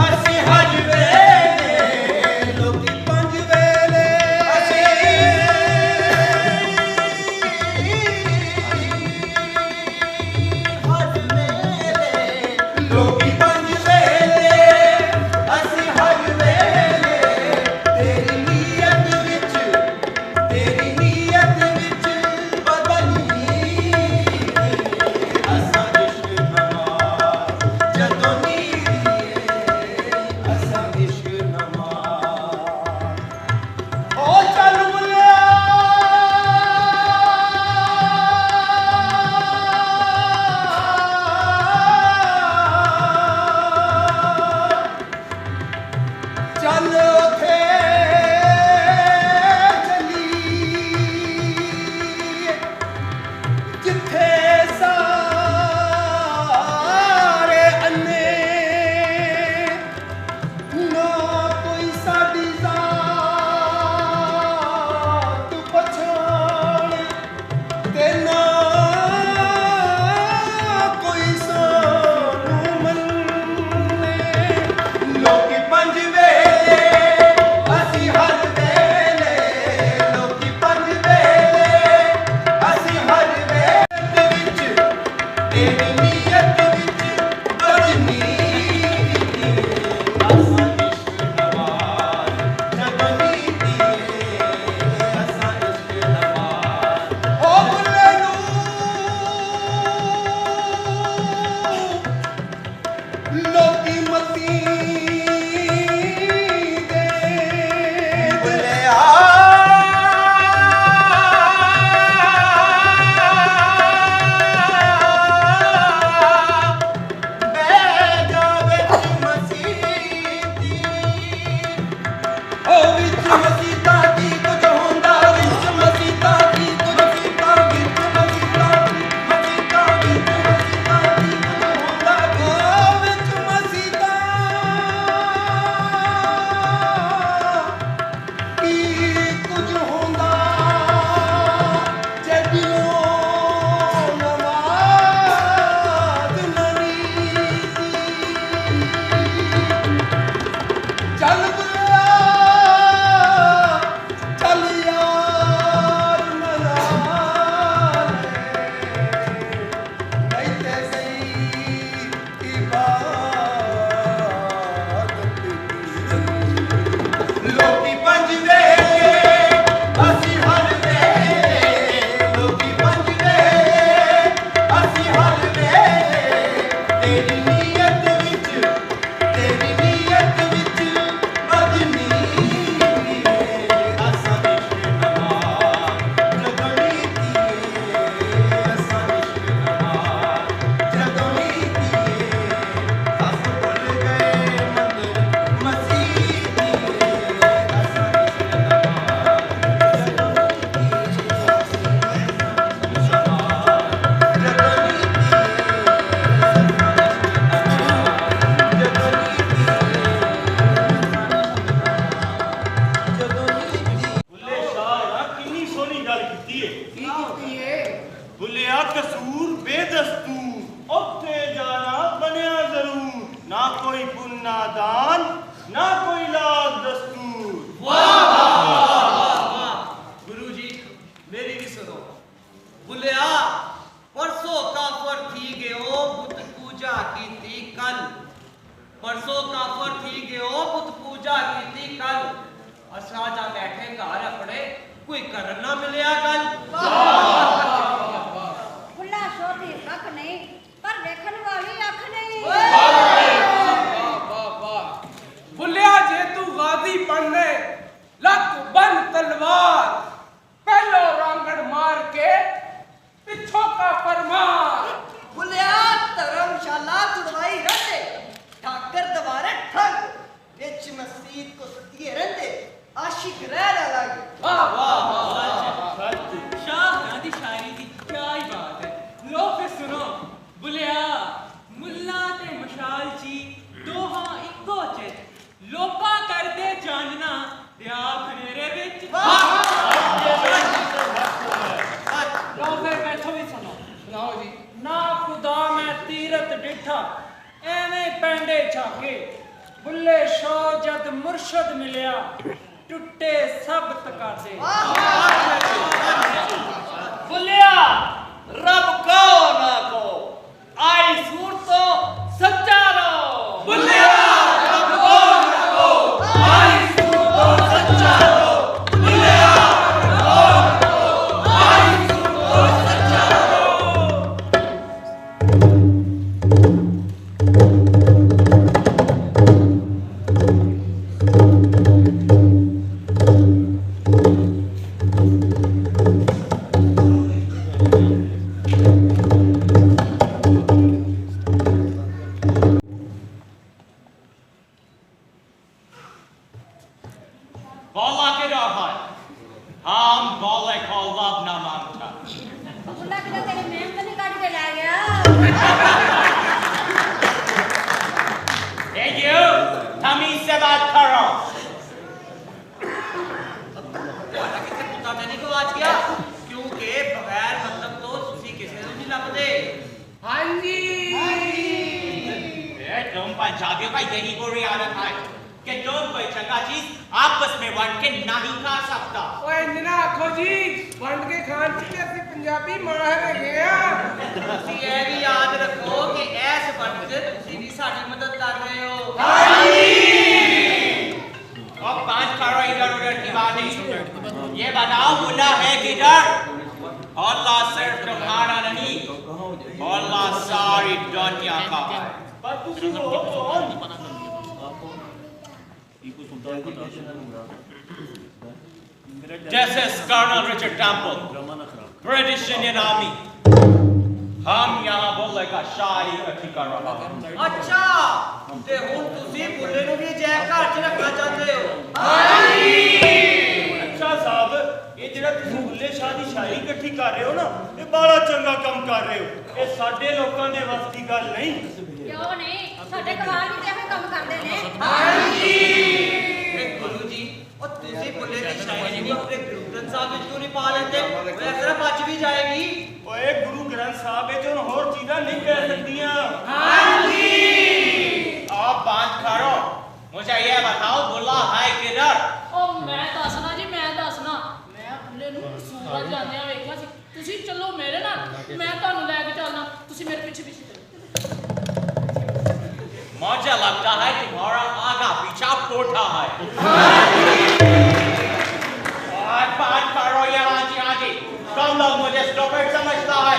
असी हज वेले, लोकी पंज वेले असी बेदस्तूर उत्थे जाना बनया जरूर ना कोई पुन्ना दान ना कोई लाग दस्तूर गुरु जी मेरी भी सुनो बुलिया परसों काफर थी गयो बुत पूजा की थी कल परसों काफर थी गयो बुत पूजा की थी कल असा जा बैठे घर अपने कोई करन ना मिलया गल खुला शोधी रख नहीं पर देखन वाली अख नहीं बुलिया जे तू गाजी बनने लक बन तलवार पहलो रांगड़ मार के पिछों का फरमान बुलिया धर्मशाला जुड़वाई रहते ठाकर दवारे ठग बिच मस्जिद को सतिये रहते आशिक रह लगे शाह दी शायरी की क्या ही बात है लो फिर सुनो बुलिया मुल्ला ते मशाल जी दोहा इको चित लोका करदे जानना त्या खनेरे विच लो फिर बैठो भी सुनो सुनाओ जी ना खुदा मैं तीरथ डिठा एवें पैंडे छाके बुल्ले शो जद मुर्शद मिलिया टुट्टे सब तकाते बुलिया रब को ना को आई सूर तो सच्चा लो बुलिया रब को ना को आई सूर तो सच्चा लो बुलिया रब को ना को आई सूर तो सच्चा लो बोला के रहा हम बोले को लब ना मांगता खुला के तेरे मैम तो नहीं काट के ला गया ए यू तमीज से बात करो तुम्हारा किसे पता नहीं को आज क्या क्योंकि बगैर मतलब तो सुसी किसी को नहीं लगते हाँ जी तुम पंजाबियों का यही बुरी आदत है कि तुम कोई चंगा चीज आपस में बांट के नहीं खा सकता ओए इंजना आखो जी वंड के खान च भी असि पंजाबी माहिर हैगे आ ਤੁਸੀਂ ਇਹ ਵੀ ਯਾਦ ਰੱਖੋ ਕਿ ਇਸ ਵੰਡ 'ਚ ਤੁਸੀਂ ਵੀ ਸਾਡੀ ਮਦਦ ਕਰ ਰਹੇ ਹੋ अब पांच करो इधर उधर की बात नहीं ये बताओ मुल्ला है किधर अल्लाह सिर्फ तुम्हारा नहीं अल्लाह सारी दुनिया का है पर तुसी हो कौन This is Colonel Richard Temple, British Indian Army. हम यहाँ बुल्ले का शायरी इकट्ठी कर रहा हैं। अच्छा, ते हुन तुसी बुल्ले नूं भी जय घर च रखना चाहते हो? अच्छा साहब ये जेड़ा तुसी बुल्ले शाह दी शायरी इकट्ठी कर रहे हो ना ये बड़ा चंगा काम कर रहे हो ये साडे लोकां दे वस दी गल नहीं क्यों नहीं साडे कमाल भी ते काम करदे ने गुरु जी और तुसी बुल्ले की शायरी भी अपने गुरु ग्रंथ साहब विच क्यों नहीं पा लेते? वो ऐसा बच भी जाएगी। ओए गुरु ग्रंथ साहब विच हुण होर चीज़ां नहीं कह सकदियां आप बात करो मुझे ये बताओ बुल्ला है किधर? ओ मैं दसना जी मैं दसना मैं बुल्ले ਨੂੰ सूरज ਜਾਂਦਿਆਂ ਵੇਖਿਆ ਸੀ ਤੁਸੀਂ ਚੱਲੋ ਮੇਰੇ ਨਾਲ ਮੈਂ ਤੁਹਾਨੂੰ ਲੈ ਕੇ ਚੱਲਣਾ ਤੁਸੀਂ ਮੇਰੇ ਪਿੱਛੇ ਪਿੱਛੇ ਚੱਲੋ मुझे लगता है तुम्हारा आगा पीछा पोटा है बात करो ये आजी आजी तुम लोग मुझे स्टूपिड समझता है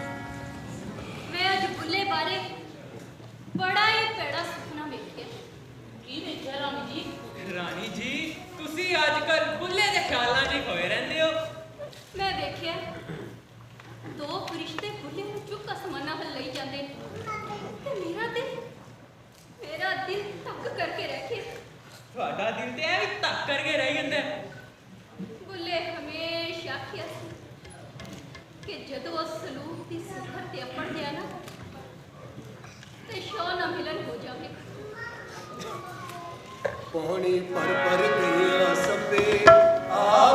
मैं आज बुल्ले बारे बड़ा ही पेड़ा सुपना वेखिया ਕੀ ਦੇਖਿਆ ਰਾਣੀ ਜੀ ਤੁਸੀਂ ਅੱਜ ਕੱਲ ਬੁੱਲੇ ਦੇ ਖਿਆਲਾਂ 'ਚ ਖੋਏ ਰਹਿੰਦੇ ਹੋ मैं वेखिया दो फरिश्ते बुल्ले ਨੂੰ ਚੁੱਕ ਅਸਮਾਨਾਂ ਵੱਲ ਲਈ ਜਾਂਦੇ ਨੇ ਤੇ ਮੇਰਾ ਦਿਲ ਤੱਕ ਕਰਕੇ ਰੱਖਿਆ ਤੁਹਾਡਾ ਦਿਲ ਤੇ ਐਵੇਂ ਤੱਕ ਕਰਕੇ ਰਹਿ ਜਾਂਦਾ ਹੈ। बुल्ले हमेशा आखिया सी कि जदों सलूक दी सफर ते अपड़ गया ना ते शौ ना मिलन हो जावे पानी पर गया सबे आ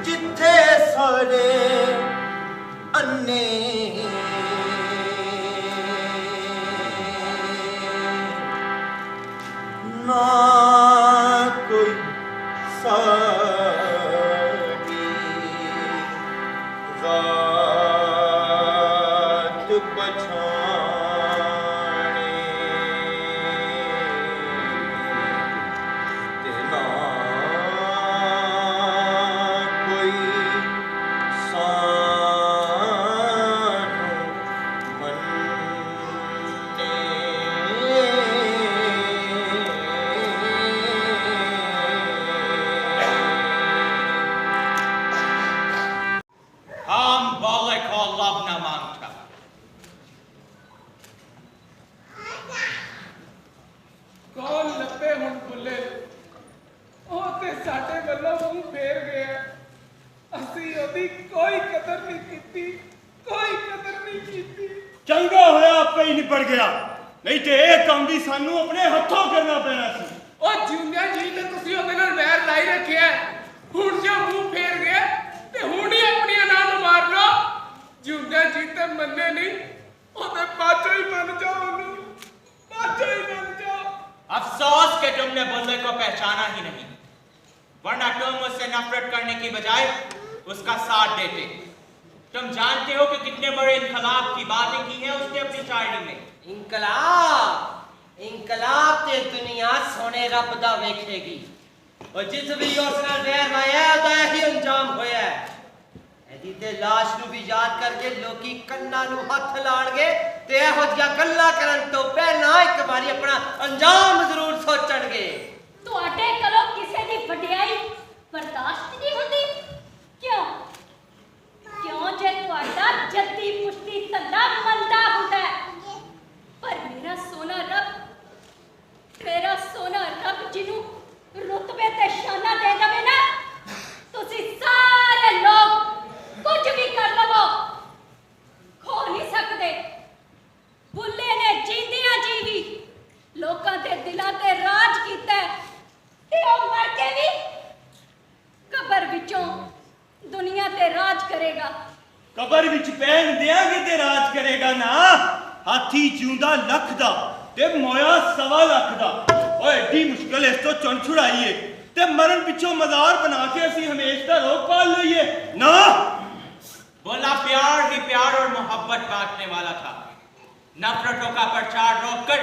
ਜਿੱਥੇ ਸਾਰੇ ਅੰਨੇ ਨਾ ਕੋਈ ਸਾਡੀ ਜ਼ਾਤ ਪਛਾਣੇ ਤੇ ਨਾ ਕੋਈ ਸਾਨੂੰ हम बोले को लब न मांगता। ਕੌਣ ਲੱਭੇ ਹੁਣ ਬੁੱਲੇ ਉਹ ਤੇ ਸਾਡੇ ਵੱਲੋਂ ਮੂੰਹ ਫੇਰ ਗਿਆ ਅਸੀਂ ਉਹਦੀ ਕੋਈ ਕਦਰ ਨਹੀਂ ਕੀਤੀ ਕੋਈ ਕਦਰ ਨਹੀਂ ਕੀਤੀ ਚੰਗਾ ਹੋਇਆ ਆਪੇ ਹੀ ਨਿਬੜ ਗਿਆ, ਨਹੀਂ ਤੇ ਇਹ ਕੰਮ ਵੀ ਸਾਨੂੰ ਆਪਣੇ ਹੱਥੋਂ ਕਰਨਾ ਪੈਣਾ ਸੀ। ਉਹ ਜਿਉਂਦਿਆਂ ਜੀ ਤੇ ਤੁਸੀਂ ਉਹਦੇ ਨਾਲ ਵੈਰ ਲਾਈ ਰੱਖਿਆ ਹੁਣ ਜੇ ਮੂੰਹ ਫੇਰ ਗਿਆ ਤੇ ਹੁਣ ਹੀ ਆਪਣੀਆਂ ਨਾਲ ਨੂੰ ਮਾਰ ਲਓ ਜਿਉਂਦਿਆਂ ਜੀ ਤੇ ਮੰਨੇ ਨਹੀਂ ਉਹਦੇ ਬਾਝੋਂ ਹੀ ਮੰਨ ਜਾਓ ਉਹਨੂੰ ਬਾਝੋਂ ਹੀ ਮੰਨ ਜਾਓ अफसोस कि तुमने बुल्ले को पहचाना ही नहीं, वरना तुम उससे नफरत करने की बजाय उसका साथ देते। तुम जानते हो कि कितने बड़े इनकलाब की बातें की है उसने अपनी शायरी में। इनकलाब ते दुनिया सोने रब दा वेखेगी और जिस भी उस नाल वैर लाया ਉਹਦਾ ਹੀ ਅੰਜਾਮ ਹੋਇਆ ਇਹਦੀ ਤੇ ਲਾਸ਼ ਨੂੰ ਵੀ ਯਾਦ ਕਰਕੇ ਲੋਕੀ ਕੰਨਾਂ ਨੂੰ ਹੱਥ ਲਾਣਗੇ ਤੇ ਇਹੋ ਜਿਹੀਆਂ ਗੱਲਾਂ ਕਰਨ ਤੋਂ ਪਹਿਲਾਂ ਇੱਕ ਵਾਰੀ ਆਪਣਾ ਅੰਜਾਮ ਜ਼ਰੂਰ ਸੋਚਣਗੇ। ਤੁਹਾਡੇ ਕੋਲੋਂ ਕਿਸੇ ਦੀ ਵਡਿਆਈ ਬਰਦਾਸ਼ਤ ਨਹੀਂ ਹੁੰਦੀ ਕਿਉਂ ਜੇ ਤੁਹਾਡਾ ਜੱਦੀ ਪੁਸ਼ਤੀ ਧੰਦਾ ਮੰਦਾ ਹੁੰਦਾ ਹੈ। ਪਰ ਮੇਰਾ ਸੋਨਾ ਰੱਬ ਜਿਹਨੂੰ ਰੁਤਬੇ ਤੇ ਸ਼ਾਨਾ ਦੇ ਦੇਵੇ ਨਾ ਤੁਸੀਂ ਸਾਰੇ ਲੋਕ ਕੁਝ ਵੀ ਕਰ ਲਵੋ ਖੋ ਨਹੀਂ ਸਕਦੇ। ਬੁੱਲੇ ਨੇ ਜੀਂਦਿਆਂ ਜੀ ਵੀ ਲੋਕਾਂ ਦੇ ਦਿਲਾਂ ਤੇ ਰਾਜ ਕੀਤਾ ਹੈ ਤੇ ਉਹ ਮਰ ਕੇ ਵੀ ਕਬਰ ਵਿੱਚੋਂ ਦੁਨੀਆ ਤੇ ਰਾਜ ਕਰੇਗਾ। ਕਬਰ ਵਿੱਚ ਪੈਣ ਦਿਆਂਗੇ ਤੇ ਰਾਜ ਕਰੇਗਾ ਨਾ। ਹਾਥੀ ਜਿਉਂਦਾ ਲੱਖ ਦਾ ਤੇ ਮੋਇਆ 1.25 ਲੱਖ ਦਾ। ਓਏ ਏਡੀ ਮੁਸ਼ਕਲ ਇਸ ਤੋਂ ਚੁਣ ਛੁੜਾਈਏ ਤੇ ਮਰਨ ਪਿੱਛੋਂ ਮਜ਼ਾਰ ਬਣਾ ਕੇ ਅਸੀਂ ਹਮੇਸ਼ਾ ਦਾ ਰੋਗ ਪਾਲ ਲਈਏ ਨਾ। बोला प्यार ही प्यार और मोहब्बत बांटने वाला था। नफरतों का प्रचार रोककर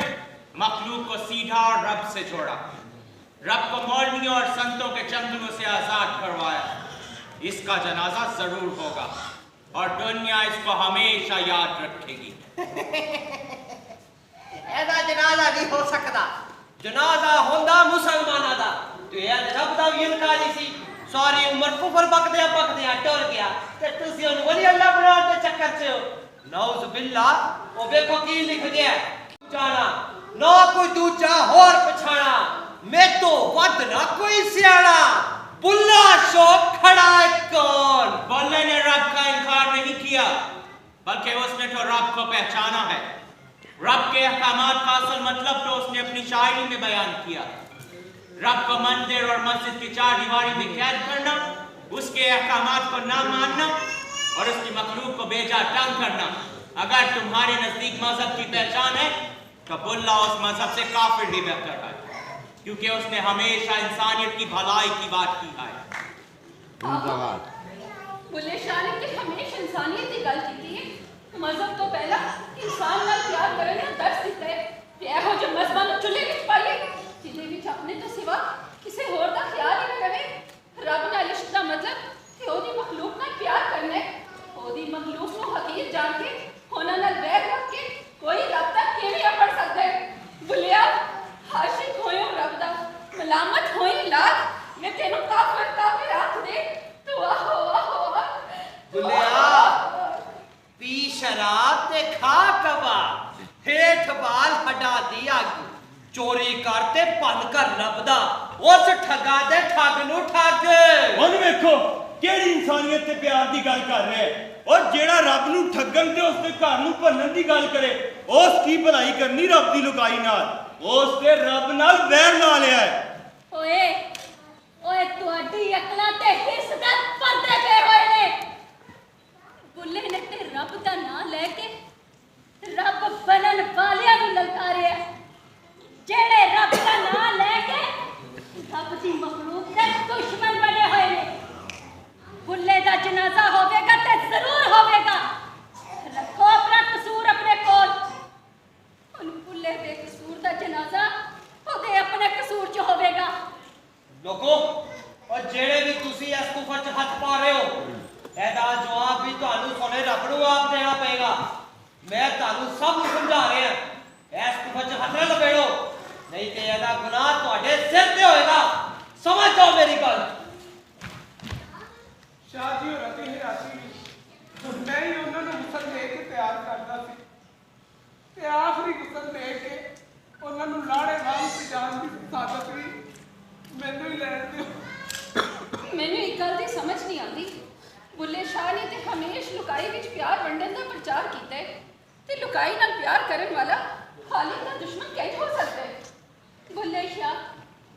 मखलूक को सीधा और रब से जोड़ा, रब को मौलवियों और संतों के चंगुलों से आजाद करवाया। इसका जनाजा जरूर होगा और दुनिया इसको हमेशा याद रखेगी। ਇਹਦਾ ਜਨਾਜ਼ਾ ਨਹੀਂ ਹੋ ਸਕਦਾ ਜਨਾਜ਼ਾ ਹੁੰਦਾ ਮੁਸਲਮਾਨਾਂ ਦਾ ਤੇ ਇਹ ਰੱਬ ਦਾ ਵੀ ਇਨਕਾਰੀ ਸੀ। ਸਾਰੀ ਉਮਰ ਕੁਫਰ ਬਕਦਿਆਂ ਟੁਰ ਗਿਆ ਤੇ ਤੁਸੀਂ ਉਹਨੂੰ ਵਲੀ ਅੱਲਾ ਬਣਾਉਣ ਦੇ ਚੱਕਰ 'ਚ ਨੌਜ਼ ਬਿੱਲਾ ਉਹ ਵੇਖੋ ਕੀ ਲਿਖ ਗਿਆ ਜਾਣਾ ਨਾ ਕੋਈ ਦੂਜਾ ਹੋਰ ਪਛਾਣਾ ਮੇਤੋਂ ਵੱਧ ਨਾ ਕੋਈ ਸਿਆਣਾ बुल्ला शौक खड़ा है कौन? बुल्ले ने रब का इनकार नहीं किया बल्कि उसने तो रब को पहचाना है। रब के अहकामात का असल मतलब तो उसने अपनी शायरी में बयान किया। रब को मंदिर और मस्जिद की 4 दीवारी में कैद करना, उसके अहकामात को ना मानना और उसकी मखलूक को बेजा तंग करना अगर तुम्हारे नजदीक मजहब की पहचान है तो बुल्ला उस मजहब से काफिर भी बेहतर है, क्योंकि उसने हमेशा इंसानियत की भलाई की बात की है। बुल्ले शाह ने कि हमेशा इंसानियत की गल की है। मजहब तो पहला इंसान नाल प्यार करने का दर्श दिता है कि एहो जो मजहबां नूं चुल्हे विच पाइए जिहदे विच अपने तो सिवा किसी होर दा ख्याल ही ना रहे। रब नाल इश्क दा मतलब कि ओदी मखलूक नाल प्यार करना है, ओदी मखलूक नूं हकीर जान के उन्हां नाल वैर रख के कोई रब तक किवें अपड़ सकदा है। बुलिया आशिक होयो रब दा मलामत होई लाल मैं तेनू काफिर काफिर आख दे तू आहो आहो बुलिया पी शराब ते खा कबाब हेठ बाल हटा दिया चोरी करते पन कर लभदा उस ठगा दे ठग नू ठग। ਹੁਣ ਵੇਖੋ ਕਿਹੜੀ ਇਨਸਾਨੀਅਤ ਤੇ ਪਿਆਰ ਦੀ ਗੱਲ ਕਰ ਰਿਹਾ ਹੈ। ਔਰ ਜਿਹੜਾ ਰੱਬ ਨੂੰ ਠੱਗਣ ਤੇ ਉਸਦੇ ਘਰ ਨੂੰ ਭੰਨਣ ਦੀ ਗੱਲ ਕਰੇ ਉਸ ਕੀ ਭਲਾਈ ਕਰਨੀ ਰੱਬ ਦੀ ਲੁਕਾਈ ਨਾਲ। ਉਸ ਤੇ ਰੱਬ ਨਾਲ ਵੈਰ ਲਾ ਲਿਆ ਹੈ। ਓਏ ਓਏ ਤੁਹਾਡੀ ਅਕਲਾਂ ਤੇ ਹਿੱਸ ਦਾ ਪਰਦੇ ਦੁਸ਼ਮਣ ਬਣੇ ਹੋਏ ਨੇ। ਬੁੱਲੇ ਦਾ ਜਨਾਜ਼ਾ ਹੋਵੇਗਾ ਤੇ ਜ਼ਰੂਰ ਹੋਵੇਗਾ। ਰੱਖੋ ਆਪਣਾ ਕਸੂਰ ਆਪਣੇ ਕੋਲ। ਹੁਣ ਬੁੱਲੇ ਬੇਕਸੂਰ ਦਾ ਜਨਾਜ਼ਾ ਉਹਦੇ ਆਪਣੇ ਕਸੂਰ 'ਚ ਹੋਵੇਗਾ। ਲੋਕੋ ਉਹ ਜਿਹੜੇ ਵੀ ਤੁਸੀਂ ਇਸ ਕੁਫਰ 'ਚ ਹੱਥ ਪਾ ਰਹੇ ਹੋ, ਇਹਦਾ ਜਵਾਬ ਵੀ ਤੁਹਾਨੂੰ ਸੋਨੇ ਰੱਬ ਨੂੰ ਆਪ ਦੇਣਾ ਪਏਗਾ। ਮੈਂ ਤੁਹਾਨੂੰ ਸਭ ਨੂੰ ਸਮਝਾ ਰਿਹਾ, ਇਸ ਕੁਫਰ 'ਚ ਹੱਥ ਨਾ ਲਪੇੜੋ, ਨਹੀਂ ਤੇ ਇਹਦਾ ਗੁਨਾਹ ਤੁਹਾਡੇ ਸਿਰ ਤੇ ਹੋਏਗਾ। ਸਮਝ ਜਾਓ ਮੇਰੀ ਗੱਲ। ਸ਼ਾਹ ਜੀ ਹੋਰਾਂ ਦੀ ਹਯਾਤੀ ਵਿੱਚ ਮੈਂ ਹੀ ਉਹਨਾਂ ਨੂੰ ਗੁਸਲ ਦੇ ਕੇ ਤਿਆਰ ਕਰਦਾ ਸੀ ਤੇ ਆਖਰੀ ਗੁਸਲ ਦੇ ਕੇ ਉਹਨਾਂ ਨੂੰ ਲਾੜੇ ਵਾਂਗ ਸਜਾਉਣ ਦੀ ਸਾਦਤ ਵੀ ਮੈਨੂੰ ਹੀ ਲੈਣ ਦਿਓ। ਮੈਨੂੰ ਇੱਕ ਗੱਲ ਦੀ ਸਮਝ ਨਹੀਂ ਆਉਂਦੀ। ਬੁੱਲੇ ਸ਼ਾਹ ਨੇ ਤੇ ਹਮੇਸ਼ ਲੁਕਾਈ ਵਿੱਚ ਪਿਆਰ ਵੰਡਣ ਦਾ ਪ੍ਰਚਾਰ ਕੀਤਾ ਹੈ ਤੇ ਲੁਕਾਈ ਨਾਲ ਪਿਆਰ ਕਰਨ ਵਾਲਾ ਖਾਲਿਦ ਦਾ ਦੁਸ਼ਮਣ ਕਿਵੇਂ ਹੋ ਸਕਦਾ ਹੈ? ਬੁੱਲੇ ਸ਼ਾਹ,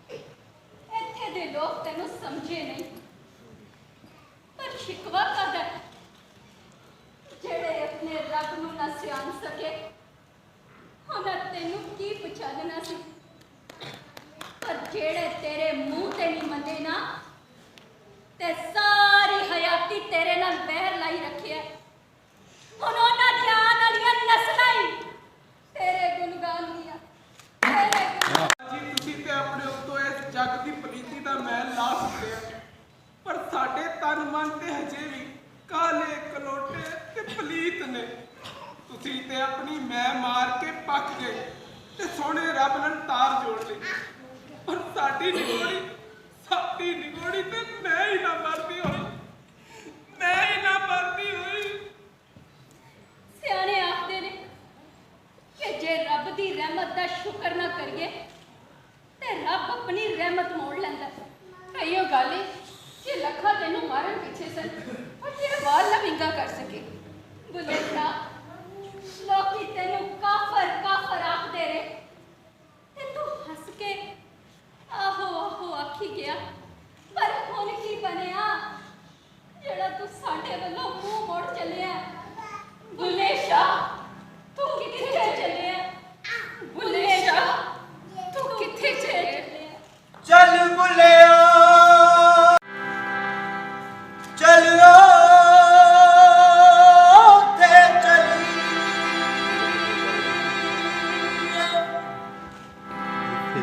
ਇੱਥੇ ਦੇ ਲੋਕ ਤੈਨੂੰ ਸਮਝੇ ਨਹੀਂ, ਪਰ ਸ਼ਿਕਵਾ ਕਰਦਾ ਹੈ। ਜਿਹੜੇ ਆਪਣੇ ਰੱਬ ਨੂੰ ਨਾ ਸਿਆਣ ਸਕੇ, ਉਹਨਾਂ ਤੈਨੂੰ ਕੀ ਪਛਾਣਨਾ ਸੀ? ਪਰ ਜਿਹੜੇ ਤੇਰੇ ਮੂੰਹ ਤੇ ਨਹੀਂ ਮੰਨੇ ਨਾ, ਤੇ ਸਾਰੀ ਹਯਾਤੀ ਤੇਰੇ ਨਾਲ ਬਹਿਰ ਲਾਈ ਰੱਖਿਆ। ਹੁਣ ਉਹਨਾਂ ਦੀਆਂ ਆਉਣ ਵਾਲੀਆਂ ਨਸਲਾਂ ਹੀ ਤੇਰੇ ਗੁਣਗਾਨ ਦੀਆਂ, ਤੇਰੇ ਗੁਣ ਜੀ ਤੁਸੀਂ ਤੇ ਆਪਣੇ ਉੱਤੋਂ ਇਸ ਜੱਗ ਦੀ ਪਲੀਤੀ ਦਾ ਮੈਲ ਲਾ ਸਕਦੇ ਆ, ਪਰ ਸਾਡੇ ਤਨ ਮਨ ਤੇ ਹਜੇ ਵੀ ਕਾਲੇ ਕਲੋਟੇ ਤੇ ਪਲੀਤ ਨੇ। ਤੁਸੀਂ ਤੇ ਆਪਣੀ ਮੈਂ ਮਾਰ ਕੇ ਪੱਕ ਗਏ ਤੇ ਸੋਹਣੇ ਰੱਬ ਨਾਲ ਤਾਰ ਜੋੜ ਲਈ, ਪਰ ਸਾਡੀ ਨਿਗੋੜੀ ਤੇ ਮੈਂ ਹੀ ਨਾ ਮਰਦੀ ਹੋਈ, ਮੈਂ ਹੀ ਨਾ ਮਰਦੀ ਹੋਈ। ਸਿਆਣੇ ਆਖਦੇ ਨੇ ਕਿ ਜੇ ਰੱਬ ਦੀ ਰਹਿਮਤ ਦਾ ਸ਼ੁਕਰ ਨਾ ਕਰੀਏ ਤੇ ਰੱਬ ਆਪਣੀ ਰਹਿਮਤ ਮੋੜ ਲੈਂਦਾ। ਕਈਓ ਗੱਲ ਏ ਕਿ ਲੱਖਾਂ ਤੈਨੂੰ ਮਾਰਨ ਪਿੱਛੇ ਸਨ, ਪਰ ਤੇਰੇ ਵਾਲ ਨਾ ਵਿੰਗਾ ਕਰ ਸਕੇ। ਬੁੱਲੇ ਸ਼ਾਹ, ਲੋਕੀ ਤੈਨੂੰ ਕਾਫਰ ਆਖਦੇ ਰਹੇ ਤੇ ਤੂੰ ਹੱਸ ਕੇ ਆਹੋ ਆਖੀ ਗਿਆ। ਪਰ ਹੁਣ ਕੀ ਬਣਿਆ ਜਿਹੜਾ ਤੂੰ ਸਾਡੇ ਵੱਲੋਂ ਮੂੰਹ ਮੋੜ ਚੱਲਿਆ? ਬੁੱਲੇ ਸ਼ਾਹ, ਤੂੰ ਕਿੱਥੇ ਚੱਲਿਆ? ਬੁੱਲੇ ਸ਼ਾਹ, ਤੂੰ ਕਿੱਥੇ ਚੱਲਿਆ? ਚੱਲ ਬੁੱਲਿਆ ਚੱਲਿਓ ਤੇ ਚਲੀ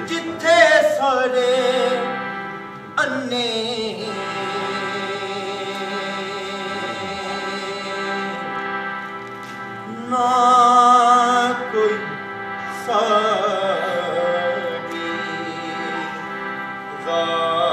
ਜਿੱਥੇ ਸਾਰੇ ਅੰਨੇ ਨਾ ਕੋਈ ਸਾਡੀ ਜ਼ਾਤ।